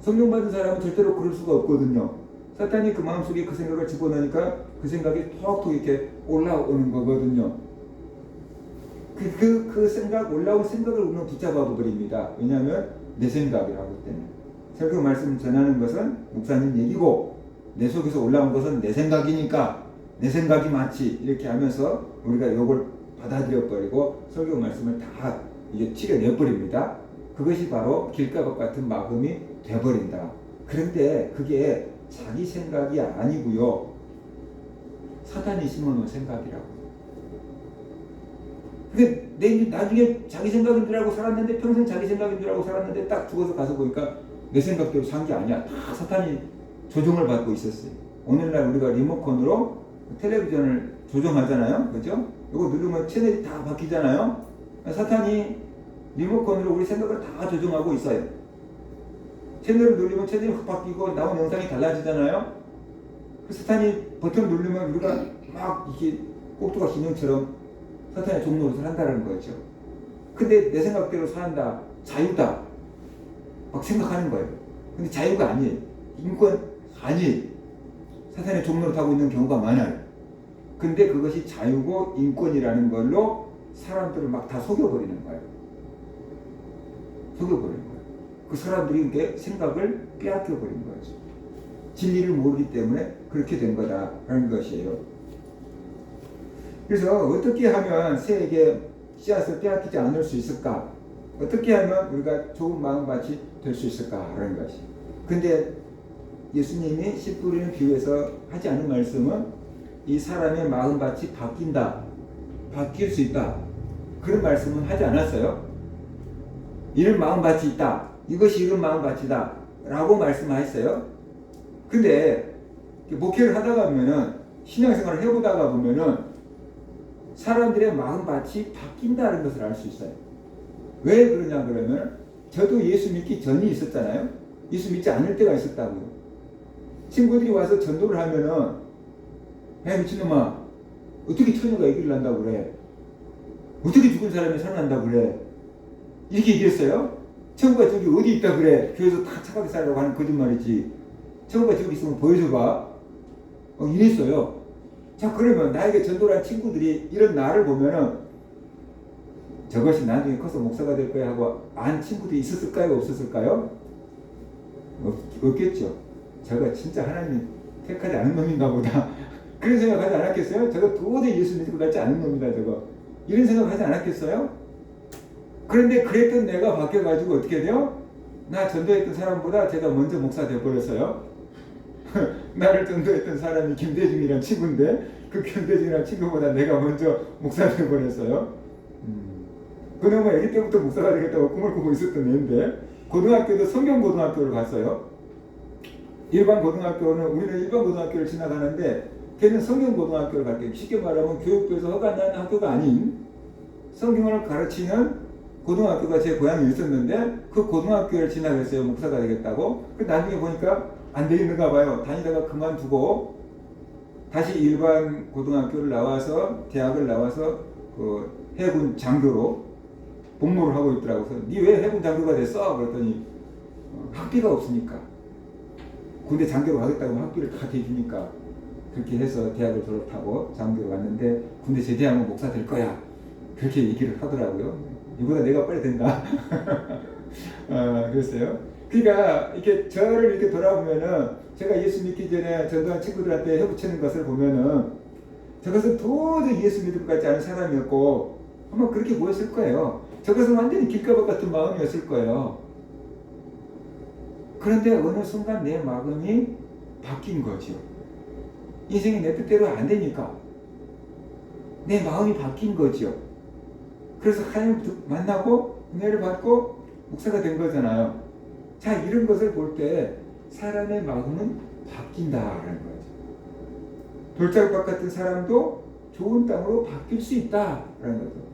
성령 받은 사람은 절대로 그럴 수가 없거든요. 사탄이 그 마음속에 그 생각을 집어넣으니까 그 생각이 톡톡 이렇게 올라오는 거거든요. 그 생각, 올라온 생각을 우리는 붙잡아 버립니다. 왜냐하면 내 생각이라고 때문에. 설교 말씀 전하는 것은 목사님 얘기고 내 속에서 올라온 것은 내 생각이니까 내 생각이 맞지 이렇게 하면서 우리가 이걸 받아들여 버리고 설교 말씀을 다 이게 튀겨내 버립니다. 그것이 바로 길가박 같은 마음이 돼버린다. 그런데 그게 자기 생각이 아니고요. 사탄이 심어놓은 생각이라고. 근데 내 나중에 자기 생각인 줄 알고 살았는데 평생 자기 생각인 줄 알고 살았는데 딱 죽어서 가서 보니까 내 생각대로 산 게 아니야. 다 사탄이 조종을 받고 있었어요. 오늘날 우리가 리모컨으로 텔레비전을 조정하잖아요. 그죠? 이거 누르면 채널이 다 바뀌잖아요. 사탄이 리모컨으로 우리 생각을 다 조정하고 있어요. 채널을 누르면 채널이 확 바뀌고 나온 영상이 달라지잖아요. 그 사탄이 버튼 누르면 우리가 막 이게 꼭두가 인형처럼 사탄의 종노릇을 한다는 거죠. 근데 내 생각대로 산다, 자유다 막 생각하는 거예요. 근데 자유가 아니에요. 인권 아니에요. 사탄의 종노릇 하고 있는 경우가 많아요. 근데 그것이 자유고 인권이라는 걸로 사람들을 막 다 속여버리는 거예요. 속여버리는 거예요. 그 사람들이 이렇게 생각을 빼앗겨버린 거죠. 진리를 모르기 때문에 그렇게 된 거다라는 것이에요. 그래서 어떻게 하면 새에게 씨앗을 빼앗기지 않을 수 있을까? 어떻게 하면 우리가 좋은 마음밭이 될 수 있을까라는 것이. 근데 예수님이 씨 뿌리는 비유에서 하지 않은 말씀은 이 사람의 마음밭이 바뀐다, 바뀔 수 있다, 그런 말씀은 하지 않았어요. 이런 마음밭이 있다, 이것이 이런 마음밭이다 라고 말씀하셨어요. 근데 목회를 하다가 보면은, 신앙생활을 해보다가 보면은 사람들의 마음밭이 바뀐다는 것을 알 수 있어요. 왜 그러냐 그러면, 저도 예수 믿기 전이 있었잖아요. 예수 믿지 않을 때가 있었다고요. 친구들이 와서 전도를 하면은, 야 미친놈아, 어떻게 처녀가 얘기를 한다고 그래? 어떻게 죽은 사람이 살아난다고 그래? 이렇게 얘기했어요. 천국가 저기 어디 있다 그래? 교회에서 다 착하게 살라고 하는 거짓말이지. 천국가 저기 있으면 보여줘봐. 이랬어요. 자, 그러면 나에게 전도를 한 친구들이 이런 나를 보면은 저것이 나중에 커서 목사가 될 거야 하고 안 친구들이 있었을까요? 없었을까요? 없겠죠. 저거 진짜 하나님 택하지 않은 놈인가 보다. 그런 생각하지 않았겠어요? 저거 도저히 예수 믿을 것 같지 않은 놈이다 저거. 이런 생각하지 않았겠어요? 그런데 그랬던 내가 바뀌어가지고 어떻게 돼요? 나 전도했던 사람보다 제가 먼저 목사 되어버렸어요. 나를 전도했던 사람이 김대중이란 친구인데 그 김대중이란 친구보다 내가 먼저 목사 되어버렸어요. 그놈은 애기 때부터 목사가 되겠다고 꿈을 꾸고 있었던 애인데, 고등학교도 성경고등학교를 갔어요. 일반 고등학교는, 우리는 일반 고등학교를 지나가는데 걔는 성경고등학교를 갈게요. 쉽게 말하면 교육부에서 허가난 학교가 아닌 성경을 가르치는 고등학교가 제 고향에 있었는데, 그 고등학교를 지나갔어요. 목사가 되겠다고. 나중에 보니까 안 되겠는가 봐요. 다니다가 그만두고 다시 일반 고등학교를 나와서, 대학을 나와서 그 해군 장교로 복무를 하고 있더라고요. 그래서 니 왜 해군 장교가 됐어? 그랬더니 학비가 없으니까. 군대 장교로 가겠다고 하면 학비를 다 대주니까 그렇게 해서 대학을 졸업하고 장교로 갔는데, 군대 제대하면 목사 될 거야 그렇게 얘기를 하더라고요. 이보다 내가 빨리 된다. 그랬어요. 그러니까 이렇게 저를 이렇게 돌아보면은, 제가 예수 믿기 전에 전도한 친구들한테 해부치는 것을 보면은 저것은 도저히 예수 믿을 것 같지 않은 사람이었고 아마 그렇게 보였을 거예요. 저것은 완전히 길가박 같은 마음이었을 거예요. 그런데 어느 순간 내 마음이 바뀐 거죠. 인생이 내 뜻대로 안 되니까 내 마음이 바뀐 거죠. 그래서 하나님을 만나고 은혜를 받고 목사가 된 거잖아요. 자, 이런 것을 볼 때 사람의 마음은 바뀐다라는 거죠. 돌짝박 같은 사람도 좋은 땅으로 바뀔 수 있다라는 거죠.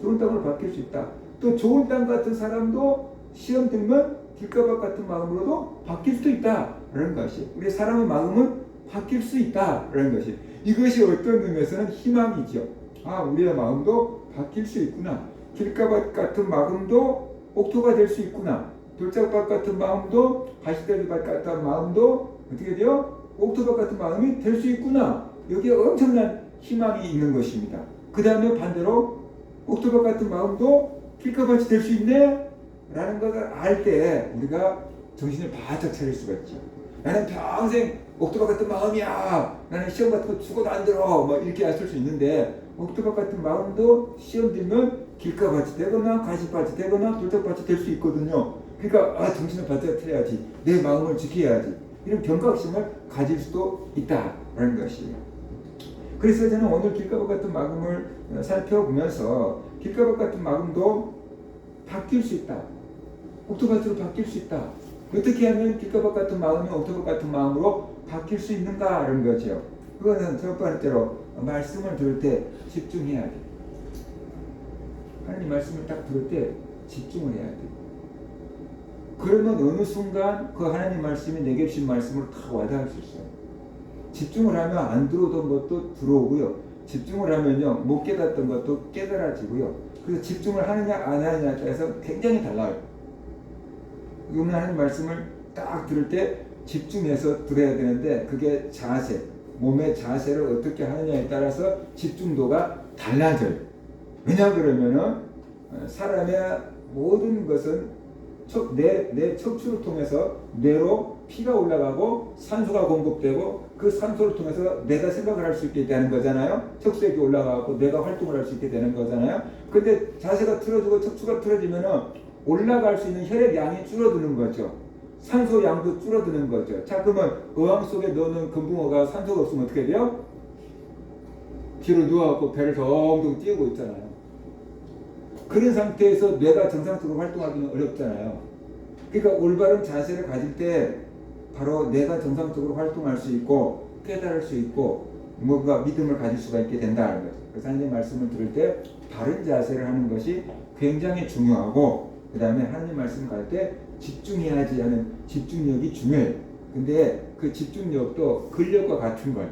좋은 땅으로 바뀔 수 있다. 또 좋은 땅 같은 사람도 시험 들면 길가밭 같은 마음으로도 바뀔 수도 있다라는 것이, 우리 사람의 마음은 바뀔 수 있다라는 것이, 이것이 어떤 의미에서는 희망이죠. 아, 우리의 마음도 바뀔 수 있구나. 길가밭 같은 마음도 옥토가 될 수 있구나. 돌짝밭 같은 마음도, 가시떨기밭 같은 마음도 어떻게 돼요? 옥토밭 같은 마음이 될 수 있구나. 여기에 엄청난 희망이 있는 것입니다. 그 다음에 반대로 옥토밭 같은 마음도 길가밭이 될 수 있네? 라는 것을 알 때 우리가 정신을 바짝 차릴 수가 있죠. 나는 평생 옥토밭 같은 마음이야. 나는 시험 같은 거 죽어도 안 들어. 뭐 이렇게 하실 수 있는데, 옥토밭 같은 마음도 시험 들면 길가밭이 되거나 가시밭이 되거나 돌짝밭이 될 수 있거든요. 그러니까 정신을 바짝 차려야지. 내 마음을 지켜야지. 이런 경각심을 가질 수도 있다라는 것이에요. 그래서 저는 오늘 길가밭 같은 마음을 살펴보면서 길가밭 같은 마음도 바뀔 수 있다. 옥토밭으로 바뀔 수 있다. 어떻게 하면 길가밭 같은 마음이 옥토밭 같은 마음으로 바뀔 수 있는가라는 거죠. 그거는 첫 번째로 말씀을 들을 때 집중해야 돼. 하나님 말씀을 딱 들을 때 집중을 해야 돼. 그러면 어느 순간 그 하나님 말씀이 내게 주신 말씀으로 다 와닿을 수 있어요. 집중을 하면 안 들어오던 것도 들어오고요. 집중을 하면요, 못 깨닫던 것도 깨달아지고요. 그래서 집중을 하느냐 안 하느냐에 따라서 굉장히 달라요. 오늘 하나님 말씀을 딱 들을 때 집중해서 들어야 되는데, 그게 자세, 몸의 자세를 어떻게 하느냐에 따라서 집중도가 달라져요. 왜냐 그러면은 사람의 모든 것은 내 척추를 통해서 뇌로 피가 올라가고 산소가 공급되고, 그 산소를 통해서 내가 생각을 할 수 있게 되는 거잖아요. 척수액이 올라가고 뇌가 활동을 할 수 있게 되는 거잖아요. 근데 자세가 틀어지고 척추가 틀어지면은 올라갈 수 있는 혈액 양이 줄어드는 거죠. 산소 양도 줄어드는 거죠. 자, 그러면 어항 속에 넣는 금붕어가 산소가 없으면 어떻게 돼요? 뒤로 누워갖고 배를 덩덩 띄우고 있잖아요. 그런 상태에서 뇌가 정상적으로 활동하기는 어렵잖아요. 그러니까 올바른 자세를 가질 때 바로 뇌가 정상적으로 활동할 수 있고 깨달을 수 있고 뭔가 믿음을 가질 수가 있게 된다는 거죠. 그래서 하나님 말씀을 들을 때 바른 자세를 하는 것이 굉장히 중요하고, 그 다음에 하나님 말씀을 가질 때 집중해야지 하는 집중력이 중요해요. 근데 그 집중력도 근력과 같은 거예요.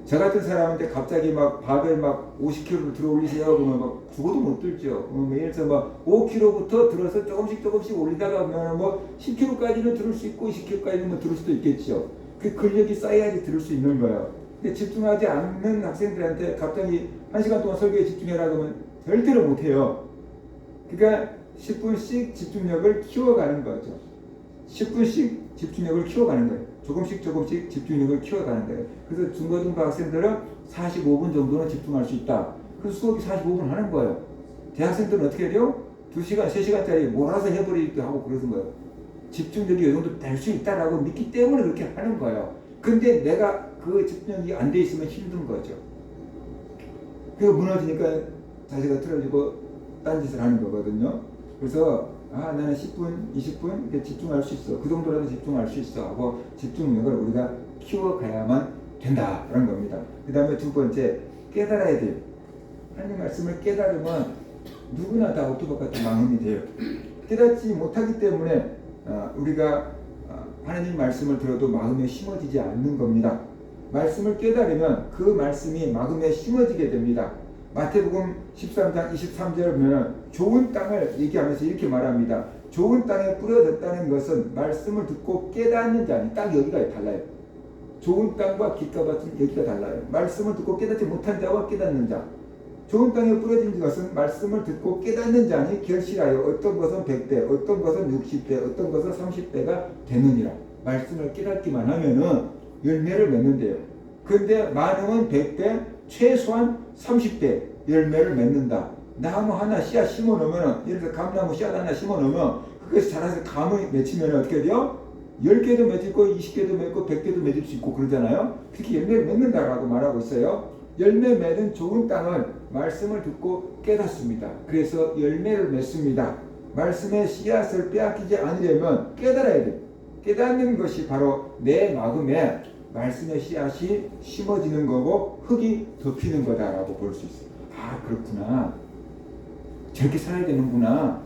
저 같은 사람한테 갑자기 막 바벨 막 50kg를 들어 올리세요 그러면 막 죽어도 못 들죠. 예를 들어서 막 5kg부터 들어서 조금씩 올리다가 보면 뭐 10kg까지는 들을 수 있고 20kg까지는 뭐 들을 수도 있겠죠. 그 근력이 쌓여야지 들을 수 있는 거예요. 근데 집중하지 않는 학생들한테 갑자기 1시간 동안 설교에 집중해라 그러면 절대로 못 해요. 그러니까 10분씩 집중력을 키워가는 거죠. 10분씩 집중력을 키워가는 거예요. 조금씩 집중력을 키워가는 거예요. 그래서 중고등부 학생들은 45분 정도는 집중할 수 있다. 그래서 수업이 45분 하는 거예요. 대학생들은 어떻게 해요? 2시간, 3시간짜리 몰아서 해버리기도 하고 그러는 거예요. 집중력이 이 정도 될 수 있다라고 믿기 때문에 그렇게 하는 거예요. 근데 내가 그 집중력이 안 돼 있으면 힘든 거죠. 그게 무너지니까 자세가 틀어지고 딴짓을 하는 거거든요. 그래서 나는 10분, 20분 이렇게 집중할 수 있어. 그 정도라도 집중할 수 있어 하고 집중력을 우리가 키워가야만 된다라는 겁니다. 그 다음에 두 번째, 깨달아야 돼요. 하나님 말씀을 깨달으면 누구나 다 옥토밭 같은 마음이 돼요. 깨닫지 못하기 때문에 우리가 하나님 말씀을 들어도 마음에 심어지지 않는 겁니다. 말씀을 깨달으면 그 말씀이 마음에 심어지게 됩니다. 마태복음 13장 23절을 보면 좋은 땅을 얘기하면서 이렇게 말합니다. 좋은 땅에 뿌려졌다는 것은 말씀을 듣고 깨닫는 자니, 딱 여기가 달라요. 좋은 땅과 길가밭은 여기가 달라요. 말씀을 듣고 깨닫지 못한 자와 깨닫는 자. 좋은 땅에 뿌려진 것은 말씀을 듣고 깨닫는 자니 결실하여 어떤 것은 100배, 어떤 것은 60배, 어떤 것은 30배가 되느니라. 말씀을 깨닫기만 하면은 열매를 맺는데요. 근데 많으면 100배, 최소한 30배 열매를 맺는다. 나무 하나 씨앗 심어 놓으면, 예를 들어 감나무 씨앗 하나 심어 놓으면 그것이 자라서 감을 맺히면 어떻게 돼요? 10개도 맺고 20개도 맺고 100개도 맺을 수 있고 그러잖아요. 그렇게 열매를 맺는다라고 말하고 있어요. 열매 맺은 좋은 땅은 말씀을 듣고 깨닫습니다. 그래서 열매를 맺습니다. 말씀의 씨앗을 빼앗기지 않으려면 깨달아야 돼요. 깨닫는 것이 바로 내 마음에 말씀의 씨앗이 심어지는 거고 흙이 덮이는 거다라고 볼 수 있어요. 그렇구나. 저렇게 살아야 되는구나.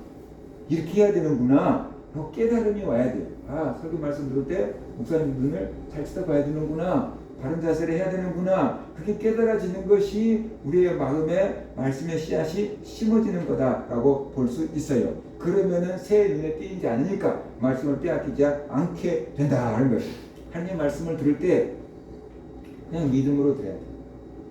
이렇게 해야 되는구나. 깨달음이 와야 돼요. 아, 설교 말씀 들을 때 목사님 눈을 잘 쳐다봐야 되는구나. 바른 자세를 해야 되는구나. 그렇게 깨달아지는 것이 우리의 마음에 말씀의 씨앗이 심어지는 거다라고 볼 수 있어요. 그러면은 새 눈에 띄지 않으니까 말씀을 빼앗기지 않게 된다 하는 것이. 하나님 말씀을 들을 때 그냥 믿음으로 들어야 돼.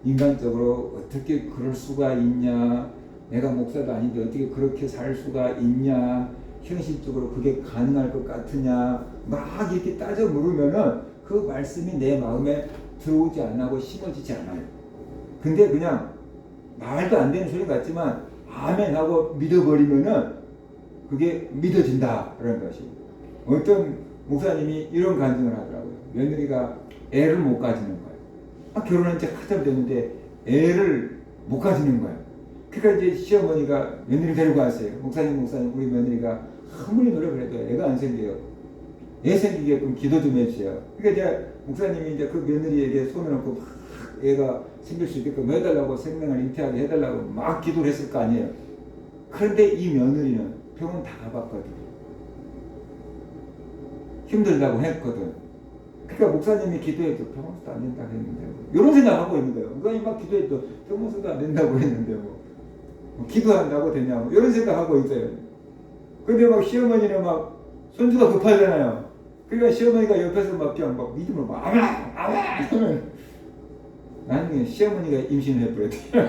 인간적으로 어떻게 그럴 수가 있냐, 내가 목사도 아닌데 어떻게 그렇게 살 수가 있냐, 현실적으로 그게 가능할 것 같으냐, 막 이렇게 따져 물으면은 그 말씀이 내 마음에 들어오지 않고 심어지지 않아요. 근데 그냥 말도 안 되는 소리 같지만 아멘 하고 믿어버리면은 그게 믿어진다라는 것이. 어떤 목사님이 이런 간증을 하더라고요. 며느리가 애를 못 가지는 거예요. 결혼한 지 한참 됐는데 애를 못 가지는 거예요. 그러니까 이제 시어머니가 며느리 데리고 왔어요. 목사님 우리 며느리가 아무리 노력을 해도 애가 안 생겨요. 애 생기게끔 기도 좀 해주세요. 그러니까 이제 목사님이 이제 그 며느리에게 손을 얹고 막 애가 생길 수 있게끔 해달라고, 생명을 잉태하게 해달라고 막 기도를 했을 거 아니에요. 그런데 이 며느리는 병원 다 가봤거든. 힘들다고 했거든. 그러니까 목사님이 기도해도 병원수도 안 된다고 했는데 이런 생각하고 있는 거예요. 목사님 막 기도해도 병원수도 안 된다고 했는데 뭐 기도한다고 되냐고 이런 생각하고 있어요. 근데 막 시어머니는 막 손주가 급하잖아요. 그러니까 시어머니가 옆에서 막 그냥 막 믿음을 막 아멘 하면 나중에 시어머니가 임신을 해버렸대요.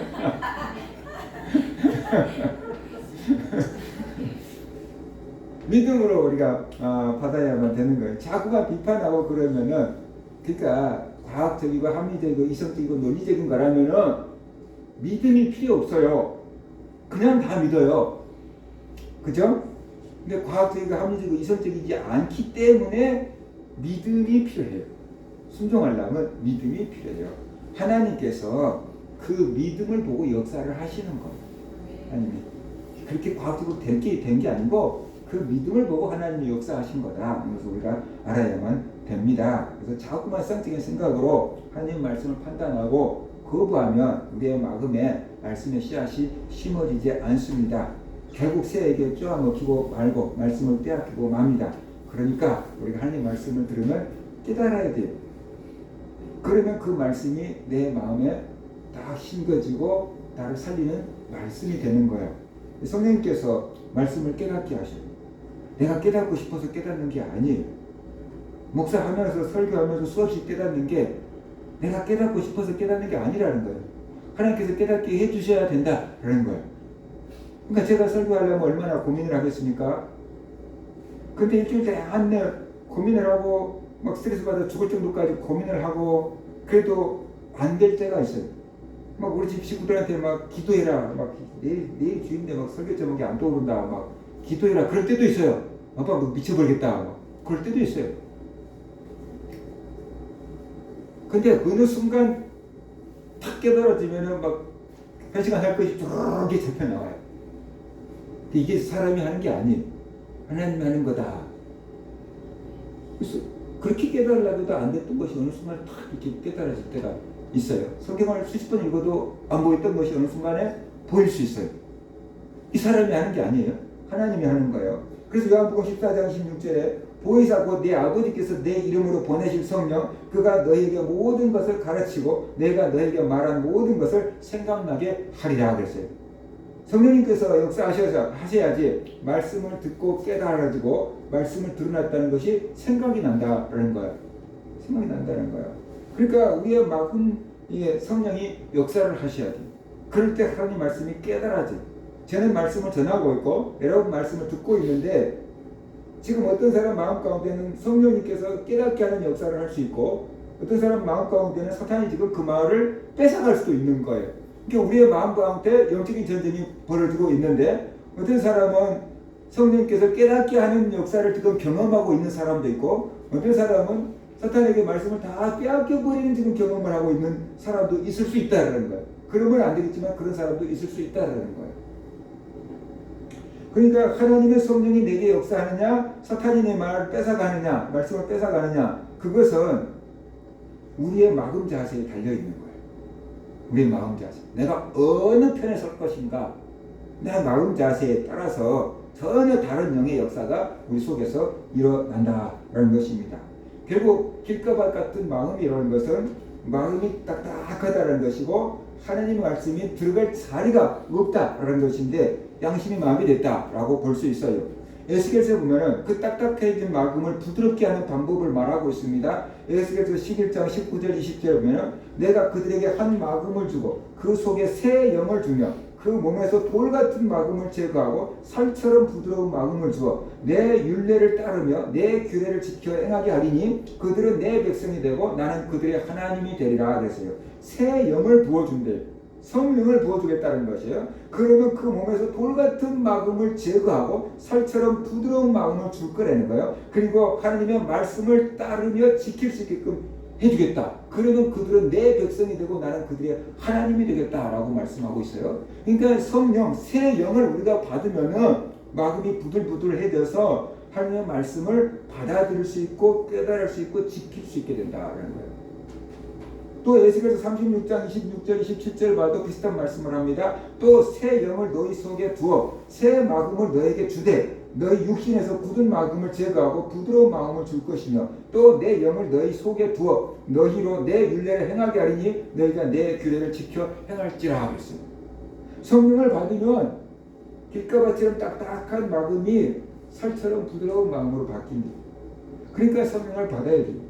믿음으로 우리가 받아야만 되는 거예요. 자꾸만 비판하고 그러면은, 그러니까 과학적이고 합리적이고 이성적이고 논리적인 거라면은 믿음이 필요 없어요. 그냥 다 믿어요. 그죠? 근데 과학적이고 합리적이고 이성적이지 않기 때문에 믿음이 필요해요. 순종하려면 믿음이 필요해요. 하나님께서 그 믿음을 보고 역사를 하시는 거예요. 하나님이 그렇게 과학적으로 된 게 아니고 그 믿음을 보고 하나님이 역사하신 거다. 그래서 우리가 알아야만 됩니다. 그래서 자꾸만 성적인 생각으로 하나님 말씀을 판단하고 거부하면 우리의 마음에 말씀의 씨앗이 심어지지 않습니다. 결국 새에게 쪼아먹히고 말고 말씀을 빼앗기고 맙니다. 그러니까 우리가 하나님 말씀을 들으면 깨달아야 돼요. 그러면 그 말씀이 내 마음에 다 심겨지고 나를 살리는 말씀이 되는 거예요. 성령님께서 말씀을 깨닫게 하셔요. 내가 깨닫고 싶어서 깨닫는 게 아니에요. 목사하면서 설교하면서 수없이 깨닫는 게 내가 깨닫고 싶어서 깨닫는 게 아니라는 거예요. 하나님께서 깨닫게 해주셔야 된다라는 거예요. 그러니까 제가 설교하려면 얼마나 고민을 하겠습니까? 근데 일주일 내내 고민을 하고 막 스트레스 받아 죽을 정도까지 고민을 하고 그래도 안 될 때가 있어요. 막 우리 집 식구들한테 막 기도해라. 막 내일 주인데 막 설교 제목이 안 떠오른다. 막 기도해라. 그럴 때도 있어요. 아빠 뭐 미쳐버리겠다. 막 그럴 때도 있어요. 근데 어느 순간 탁 깨달아지면은 막 회시간 할 것이 쭉 잡혀 나와요. 이게 사람이 하는 게 아니에요. 하나님이 하는 거다. 그래서 그렇게 깨달으려도 안 됐던 것이 어느 순간 탁 이렇게 깨달아질 때가 있어요. 성경을 수십 번 읽어도 안 보였던 것이 어느 순간에 보일 수 있어요. 이 사람이 하는 게 아니에요. 하나님이 하는 거예요. 그래서 요한복음 14장 16절에 보혜사 곧 내 아버지께서 내 이름으로 보내실 성령 그가 너에게 모든 것을 가르치고 내가 너에게 말한 모든 것을 생각나게 하리라 그랬어요. 성령님께서 역사하셔야지 말씀을 듣고 깨달아지고 말씀을 드러났다는 것이 생각이 난다라는 거예요. 생각이 난다는 거예요. 그러니까 우리의 마음 성령이 역사를 하셔야 돼요. 그럴 때 하나님 말씀이 깨달아져요. 저는 말씀을 전하고 있고 여러분 말씀을 듣고 있는데 지금 어떤 사람 마음 가운데는 성령님께서 깨닫게 하는 역사를 할 수 있고 어떤 사람 마음 가운데는 사탄이 지금 그 말을 뺏어갈 수도 있는 거예요. 그러니까 우리의 마음 가운데 영적인 전쟁이 벌어지고 있는데 어떤 사람은 성령님께서 깨닫게 하는 역사를 지금 경험하고 있는 사람도 있고 어떤 사람은 사탄에게 말씀을 다 빼앗겨버리는 지금 경험을 하고 있는 사람도 있을 수 있다는 거예요. 그러면 안 되겠지만 그런 사람도 있을 수 있다는 거예요. 그러니까 하나님의 성령이 내게 역사하느냐 사탄이 내 말을 뺏어가느냐 말씀을 뺏어가느냐 그것은 우리의 마음 자세에 달려있는 거예요. 우리의 마음 자세. 내가 어느 편에 설 것인가 내 마음 자세에 따라서 전혀 다른 영의 역사가 우리 속에서 일어난다라는 것입니다. 결국 길가밭 같은 마음이라는 것은 마음이 딱딱하다는 것이고 하나님의 말씀이 들어갈 자리가 없다라는 것인데 양심이 마음이 됐다라고 볼 수 있어요. 에스겔서에 보면은 그 딱딱해진 마음을 부드럽게 하는 방법을 말하고 있습니다. 에스겔서 11장 19절 20절에 보면은 내가 그들에게 한 마음을 주고 그 속에 새 영을 주며 그 몸에서 돌 같은 마음을 제거하고 살처럼 부드러운 마음을 주어 내 율례를 따르며 내 규례를 지켜 행하게 하리니 그들은 내 백성이 되고 나는 그들의 하나님이 되리라 그랬어요. 새 영을 부어준대. 성령을 부어주겠다는 것이에요. 그러면 그 몸에서 돌 같은 마음을 제거하고 살처럼 부드러운 마음을 줄 거라는 거예요. 그리고 하나님의 말씀을 따르며 지킬 수 있게끔 해주겠다. 그러면 그들은 내 백성이 되고 나는 그들의 하나님이 되겠다라고 말씀하고 있어요. 그러니까 성령, 새 영을 우리가 받으면은 마음이 부들부들해져서 하나님의 말씀을 받아들일 수 있고 깨달을 수 있고 지킬 수 있게 된다라는 거예요. 또 에스겔서 36장 26절 27절 봐도 비슷한 말씀을 합니다. 또 새 영을 너희 속에 두어 새 마음을 너에게 주되 너희 육신에서 굳은 마음을 제거하고 부드러운 마음을 줄 것이며 또 내 영을 너희 속에 두어 너희로 내 율례를 행하게 하리니 너희가 내 규례를 지켜 행할지라 그랬습니다. 성령을 받으면 길가밭처럼 딱딱한 마음이 살처럼 부드러운 마음으로 바뀝니다. 그러니까 성령을 받아야 돼요.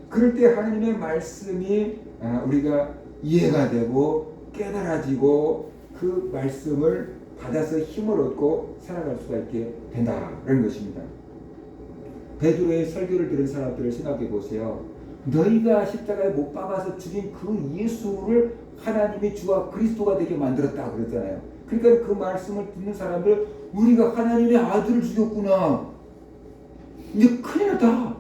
그럴 때 하나님의 말씀이 우리가 이해가 되고 깨달아지고 그 말씀을 받아서 힘을 얻고 살아갈 수가 있게 된다는 것입니다. 베드로의 설교를 들은 사람들을 생각해 보세요. 너희가 십자가에 못 박아서 죽인 그 예수를 하나님이 주와 그리스도가 되게 만들었다 그랬잖아요. 그러니까 그 말씀을 듣는 사람들 우리가 하나님의 아들을 죽였구나. 이제 큰일 났다.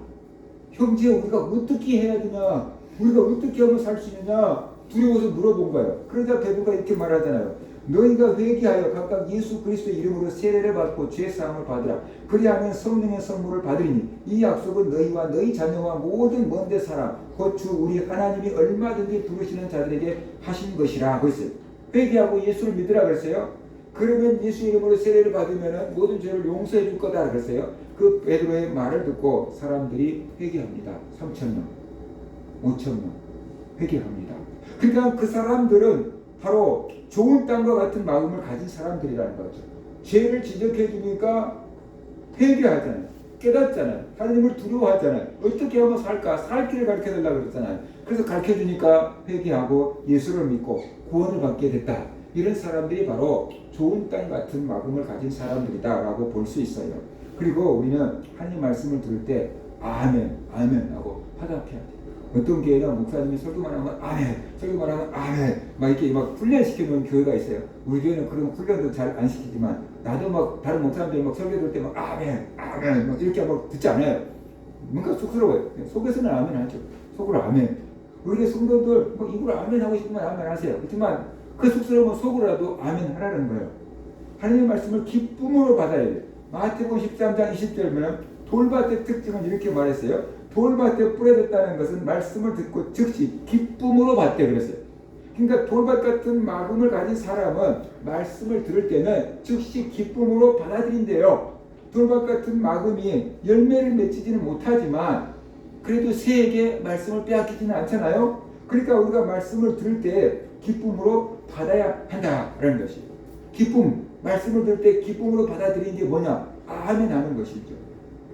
형제 우리가 어떻게 해야 되냐, 우리가 어떻게 하면 살 수 있느냐 두려워서 물어본 거예요. 그러자 베드로가 이렇게 말하잖아요. 너희가 회개하여 각각 예수 그리스도의 이름으로 세례를 받고 죄 사함을 받으라. 그리하면 성령의 선물을 받으리니 이 약속은 너희와 너희 자녀와 모든 먼데 사람 곧 주 우리 하나님이 얼마든지 부르시는 자들에게 하신 것이라 그랬어요. 회개하고 예수를 믿으라 그랬어요. 그러면 예수 이름으로 세례를 받으면 모든 죄를 용서해 줄 거다 그랬어요. 그 베드로의 말을 듣고 사람들이 회개합니다. 3,000명, 5,000명 회개합니다. 그러니까 그 사람들은 바로 좋은 땅과 같은 마음을 가진 사람들이라는 거죠. 죄를 지적해 주니까 회개하잖아요. 깨닫잖아요. 하나님을 두려워하잖아요. 어떻게 하면 살까? 살 길을 가르쳐 달라고 그랬잖아요. 그래서 가르쳐 주니까 회개하고 예수를 믿고 구원을 받게 됐다. 이런 사람들이 바로 좋은 땅 같은 마음을 가진 사람들이다라고 볼 수 있어요. 그리고 우리는 하나님 말씀을 들을 때 아멘, 아멘 하고 화답해야 돼요. 어떤 교회는 목사님이 설교만 하면 아멘, 설교만 하면 아멘 막 이렇게 막 훈련시켜 놓은 교회가 있어요. 우리 교회는 그런 훈련도 잘 안 시키지만 나도 막 다른 목사님들이 막 설교 들을 때 막 아멘, 아멘 막 이렇게 막 듣지 않아요. 뭔가 쑥스러워요. 속에서는 아멘 하죠. 속으로 아멘. 우리 성도들 뭐 입으로 아멘 하고 싶으면 아멘 하세요. 그렇지만 그 쑥스러우면 속으로라도 아멘 하라는 거예요. 하나님의 말씀을 기쁨으로 받아야 돼요. 마태복음 13장 20절에 보면 돌밭의 특징은 이렇게 말했어요. 돌밭에 뿌려졌다는 것은 말씀을 듣고 즉시 기쁨으로 받대 그랬어요. 그러니까 돌밭 같은 마음을 가진 사람은 말씀을 들을 때는 즉시 기쁨으로 받아들인대요. 돌밭 같은 마음이 열매를 맺지는 못하지만 그래도 새에게 말씀을 빼앗기지는 않잖아요. 그러니까 우리가 말씀을 들을 때 기쁨으로 받아야 한다라는 것이에요. 기쁨, 말씀을 들을 때 기쁨으로 받아들이는 게 뭐냐? 아멘 하는 것이죠.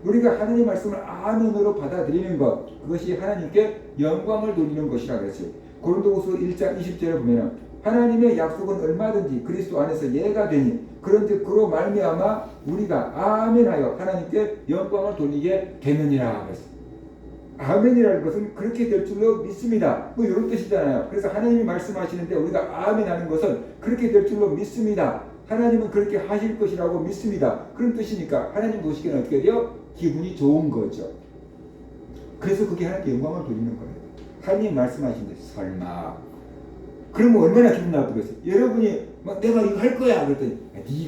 우리가 하나님의 말씀을 아멘으로 받아들이는 것, 그것이 하나님께 영광을 돌리는 것이라 그랬어요. 고린도후서 1장 20절에 보면 하나님의 약속은 얼마든지 그리스도 안에서 예가 되니 그런즉 그로 말미암아 우리가 아멘하여 하나님께 영광을 돌리게 되느니라 그랬어요. 아멘이라는 것은 그렇게 될 줄로 믿습니다. 뭐 이런 뜻이잖아요. 그래서 하나님이 말씀하시는데 우리가 아멘하는 것은 그렇게 될 줄로 믿습니다. 하나님은 그렇게 하실 것이라고 믿습니다. 그런 뜻이니까 하나님 보시기에는 어떻게 돼요? 기분이 좋은 거죠. 그래서 그게 하나님께 영광을 돌리는 거예요. 하나님 말씀하시는데 설마 그러면 얼마나 기분 나쁘겠어요? 여러분이 막 내가 이거 할 거야 그랬더니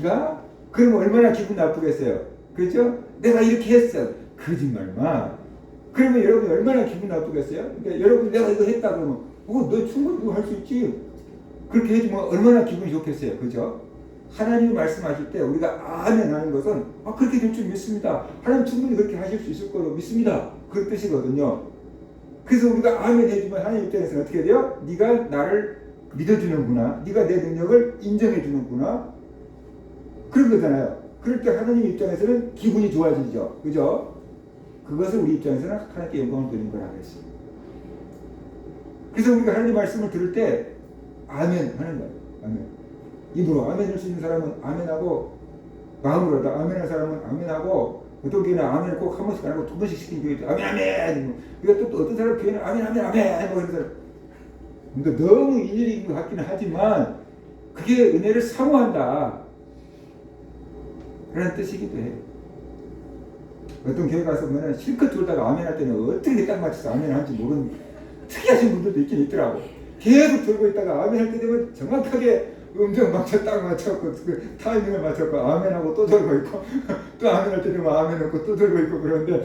네가? 그러면 얼마나 기분 나쁘겠어요? 그렇죠? 내가 이렇게 했어. 거짓말만. 그러면 여러분이 얼마나 기분 나쁘겠어요? 그러니까 여러분 내가 이거 했다 그러면 너 충분히 그거 할 수 있지. 그렇게 해주면 얼마나 기분이 좋겠어요. 그죠? 하나님이 말씀하실 때 우리가 아멘 하는 것은 그렇게 될 줄 믿습니다. 하나님 충분히 그렇게 하실 수 있을 거로 믿습니다. 그런 뜻이거든요. 그래서 우리가 아멘 해주면 하나님 입장에서는 어떻게 돼요? 네가 나를 믿어주는구나. 네가 내 능력을 인정해주는구나. 그런 거잖아요. 그럴 때 하나님 입장에서는 기분이 좋아지죠. 그죠? 그것을 우리 입장에서는 하나님께 영광을 돌리는 거라고 했어요. 그래서 우리가 하나님 말씀을 들을 때 아멘 하는 거예요. 아멘. 입으로 아멘 할 수 있는 사람은 아멘하고, 마음으로 아멘할 사람은 아멘하고, 어떤 교회는 아멘을 꼭 한 번씩 안 하고 두 번씩 시킨 교회도 아멘 아멘. 그러니까 또 어떤 사람 교회는 아멘 아멘 아멘 뭐 이런 사람. 그러니까 너무 일일인 것 같기는 하지만 그게 은혜를 사모한다 라는 뜻이기도 해요. 어떤 교회 가서 보면 실컷 들다가 아멘 할 때는 어떻게 딱 맞춰서 아멘 하는지 모르는 특이하신 분들도 있긴 있더라고. 계속 들고 있다가 아멘 할 때 되면 정확하게 음정 맞춰 딱 맞춰갖고 그 타이밍을 맞춰갖고 아멘하고 또 들고 있고 또 아멘 할 때 되면 아멘하고 또 들고 있고 그러는데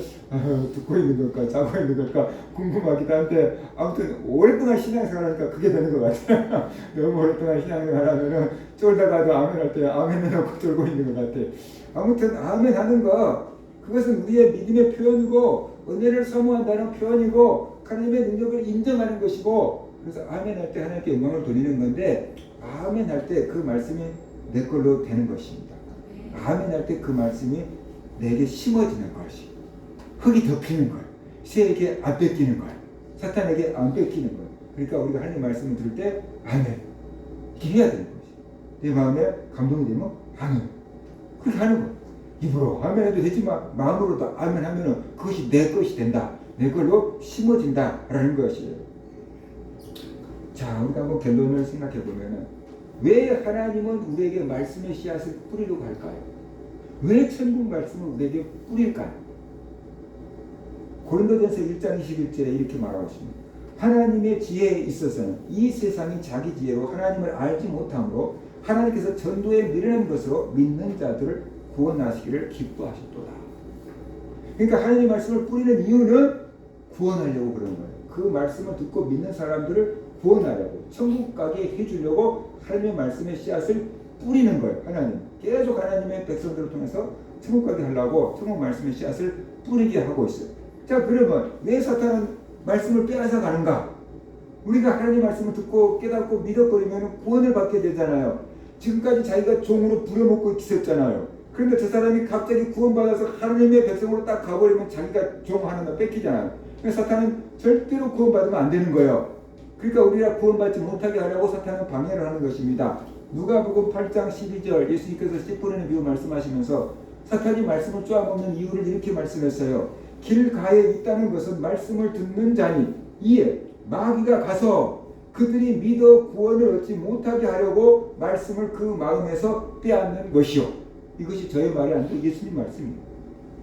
듣고 있는 걸까 자고 있는 걸까 궁금하기도 한데 아무튼 오랫동안 신앙생활 하니까 그게 되는 것 같아요. 너무 오랫동안 신앙생활 하면은 쫄다가도 아멘 할 때 아멘 해놓고 들고 있는 것 같아요. 아무튼 아멘 하는 거 그것은 우리의 믿음의 표현이고 은혜를 사모한다는 표현이고 하나님의 능력을 인정하는 것이고 그래서 아멘 할 때 하나님께 영광을 돌리는 건데 아멘 할 때 그 말씀이 내 걸로 되는 것입니다. 아멘 할 때 그 말씀이 내게 심어지는 것이 흙이 덮이는 것, 새에게 안 뺏기는 것, 사탄에게 안 뺏기는 것. 그러니까 우리가 하나님 말씀을 들을 때 아멘 이렇게 해야 되는 것이. 내 마음에 감동이 되면 아멘 그렇게 하는 것. 입으로 아멘 해도 되지만 마음으로도 아멘 하면은 그것이 내 것이 된다. 내 걸로 심어진다라는 것이에요. 자, 우리가 한번 결론을 생각해 보면은 왜 하나님은 우리에게 말씀의 씨앗을 뿌리려고 할까요? 왜 천국 말씀을 우리에게 뿌릴까요? 고린도전서 1장 21절에 이렇게 말하고 있습니다. 하나님의 지혜에 있어서는 이 세상이 자기 지혜로 하나님을 알지 못함으로 하나님께서 전도에 미련한 것으로 믿는 자들을 구원하시기를 기뻐하셨도다. 그러니까 하나님의 말씀을 뿌리는 이유는 구원하려고 그러는 거예요. 그 말씀을 듣고 믿는 사람들을 구원하려고 천국 가게 해주려고 하나님의 말씀의 씨앗을 뿌리는 거예요. 하나님 계속 하나님의 백성들을 통해서 천국 가게 하려고 천국 말씀의 씨앗을 뿌리게 하고 있어요. 자, 그러면 왜 사탄은 말씀을 빼앗아 가는가? 우리가 하나님 말씀을 듣고 깨닫고 믿어버리면 구원을 받게 되잖아요. 지금까지 자기가 종으로 부려먹고 있었잖아요. 그런데 저 사람이 갑자기 구원받아서 하나님의 백성으로 딱 가버리면 자기가 종 하나만 뺏기잖아요. 그래서 사탄은 절대로 구원받으면 안 되는 거예요. 그러니까 우리가 구원받지 못하게 하려고 사탄은 방해를 하는 것입니다. 누가복음 8장 12절 예수님께서 씨 뿌리는 비유 말씀하시면서 사탄이 말씀을 쪼아먹는 이유를 이렇게 말씀했어요. 길가에 있다는 것은 말씀을 듣는 자니 이에 마귀가 가서 그들이 믿어 구원을 얻지 못하게 하려고 말씀을 그 마음에서 빼앗는 것이요. 이것이 저의 말이 아니고 예수님 말씀입니다.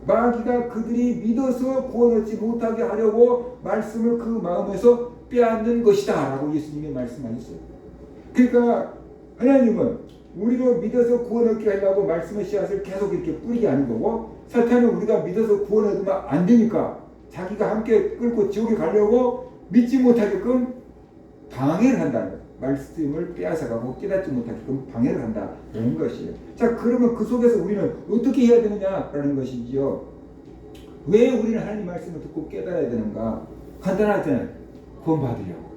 마귀가 그들이 믿어서 구원 얻지 못하게 하려고 말씀을 그 마음에서 빼앗는 것이다 라고 예수님이 말씀하셨어요. 그러니까 하나님은 우리로 믿어서 구원 얻게 하려고 말씀의 씨앗을 계속 이렇게 뿌리게 하는 거고 사탄은 우리가 믿어서 구원 얻으면 안 되니까 자기가 함께 끌고 지옥에 가려고 믿지 못하게끔 방해를 한다는 거예요. 말씀을 빼앗아가고 깨닫지 못하게끔 방해를 한다는 것이에요. 자, 그러면 그 속에서 우리는 어떻게 해야 되느냐라는 것이지요. 왜 우리는 하나님 말씀을 듣고 깨달아야 되는가? 간단하잖아요. 구원 받으려고.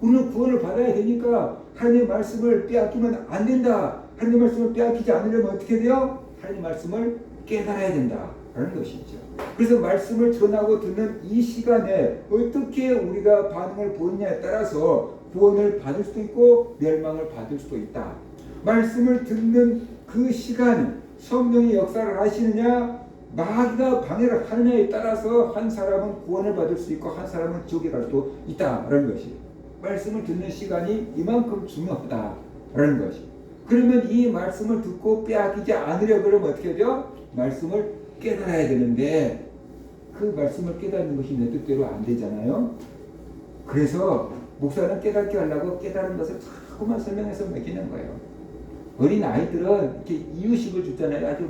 우리는 구원을 받아야 되니까 하나님 말씀을 빼앗기면 안 된다. 하나님 말씀을 빼앗기지 않으려면 어떻게 돼요? 하나님 말씀을 깨달아야 된다라는 것이죠. 그래서 말씀을 전하고 듣는 이 시간에 어떻게 우리가 반응을 보이냐에 따라서 구원을 받을 수도 있고 멸망을 받을 수도 있다. 말씀을 듣는 그 시간 성령이 역사를 하시느냐 마귀가 방해를 하느냐에 따라서 한 사람은 구원을 받을 수 있고 한 사람은 지옥에 갈 수도 있다라는 것이 말씀을 듣는 시간이 이만큼 중요하다라는 것이. 그러면 이 말씀을 듣고 빼앗기지 않으려 그러면 어떻게 돼요? 말씀을 깨달아야 되는데 그 말씀을 깨닫는 것이 내 뜻대로 안 되잖아요. 그래서 목사는 깨닫게 하려고 깨달은 것을 자꾸만 설명해서 먹이는 거예요. 어린 아이들은 이렇게 이유식을 주잖아요. 아주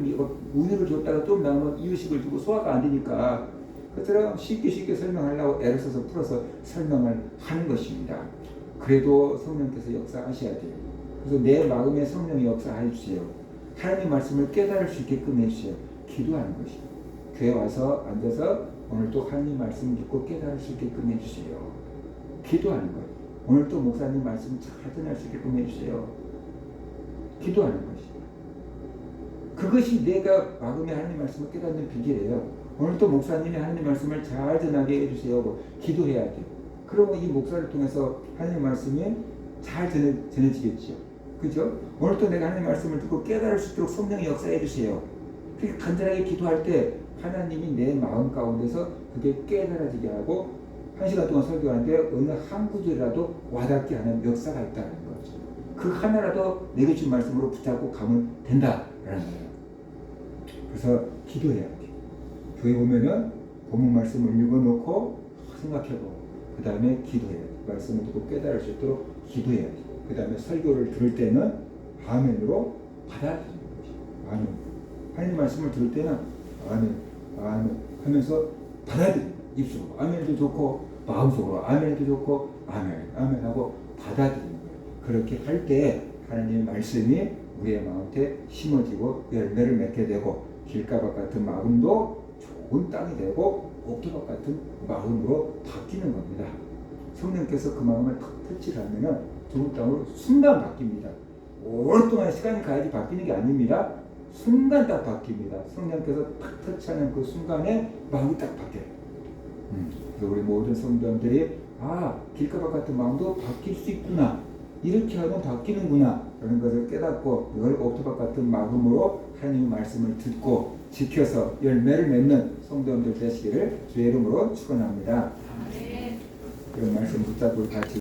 우유를 줬다가 좀 나오면 이유식을 주고 소화가 안 되니까 그처럼 쉽게 설명하려고 애를 써서 풀어서 설명을 하는 것입니다. 그래도 성령께서 역사하셔야 돼요. 그래서 내 마음에 성령이 역사해 주세요. 하나님 말씀을 깨달을 수 있게끔 해주세요. 기도하는 것이에요. 교회 와서 앉아서 오늘 또 하나님 말씀 듣고 깨달을 수 있게끔 해주세요. 기도하는 거예요. 오늘 또 목사님 말씀 잘 전할 수 있게끔 해주세요. 기도하는 것이에요. 그것이 내가 마음에 하나님 말씀을 깨닫는 비결이에요. 오늘 또 목사님이 하나님 말씀을 잘 전하게 해주세요. 기도해야 돼요. 그러면 이 목사를 통해서 하나님 말씀이 잘 전해지겠죠. 그죠? 오늘 또 내가 하나님 말씀을 듣고 깨달을 수 있도록 성령이 역사해 주세요. 그렇게 간절하게 기도할 때 하나님이 내 마음 가운데서 그게 깨달아지게 하고 1시간 동안 설교하는데 어느 한 구절이라도 와닿게 하는 역사가 있다는 거죠. 그 하나라도 내게 준 말씀으로 붙잡고 가면 된다라는 거예요. 그래서 기도해야 돼요. 교회 보면은 본문 말씀을 읽어놓고 생각해보고 그 다음에 기도해야 돼요. 말씀을 듣고 깨달을 수 있도록 기도해야 돼요. 그 다음에 설교를 들을 때는 아멘으로 받아들이는 거죠. 아멘. 하나님 말씀을 들을 때는 아멘, 아멘 하면서 받아들이는 입술로 아멘도 좋고 마음속으로 아멘도 좋고 아멘, 아멘 하고 받아들이는 거예요. 그렇게 할 때 하나님의 말씀이 우리의 마음에 심어지고 열매를 맺게 되고 길가밭 같은 마음도 좋은 땅이 되고 옥토밭 같은 마음으로 바뀌는 겁니다. 성령께서 그 마음을 탁 터치를 하면은 좋은 땅으로 순간 바뀝니다. 오랫동안 시간이 가야지 바뀌는 게 아닙니다. 순간 딱 바뀝니다. 성령께서 탁 터치하는 그 순간에 마음이 딱 바뀌어요. 그래서 우리 모든 성도들이 길가밭 같은 마음도 바뀔 수 있구나. 이렇게 하면 바뀌는구나. 라는 것을 깨닫고 이걸 옥토밭 같은 마음으로 하나님의 말씀을 듣고 지켜서 열매를 맺는 성도들 되시기를 주의 이름으로 축원합니다. 그런 말씀 붙잡고 같이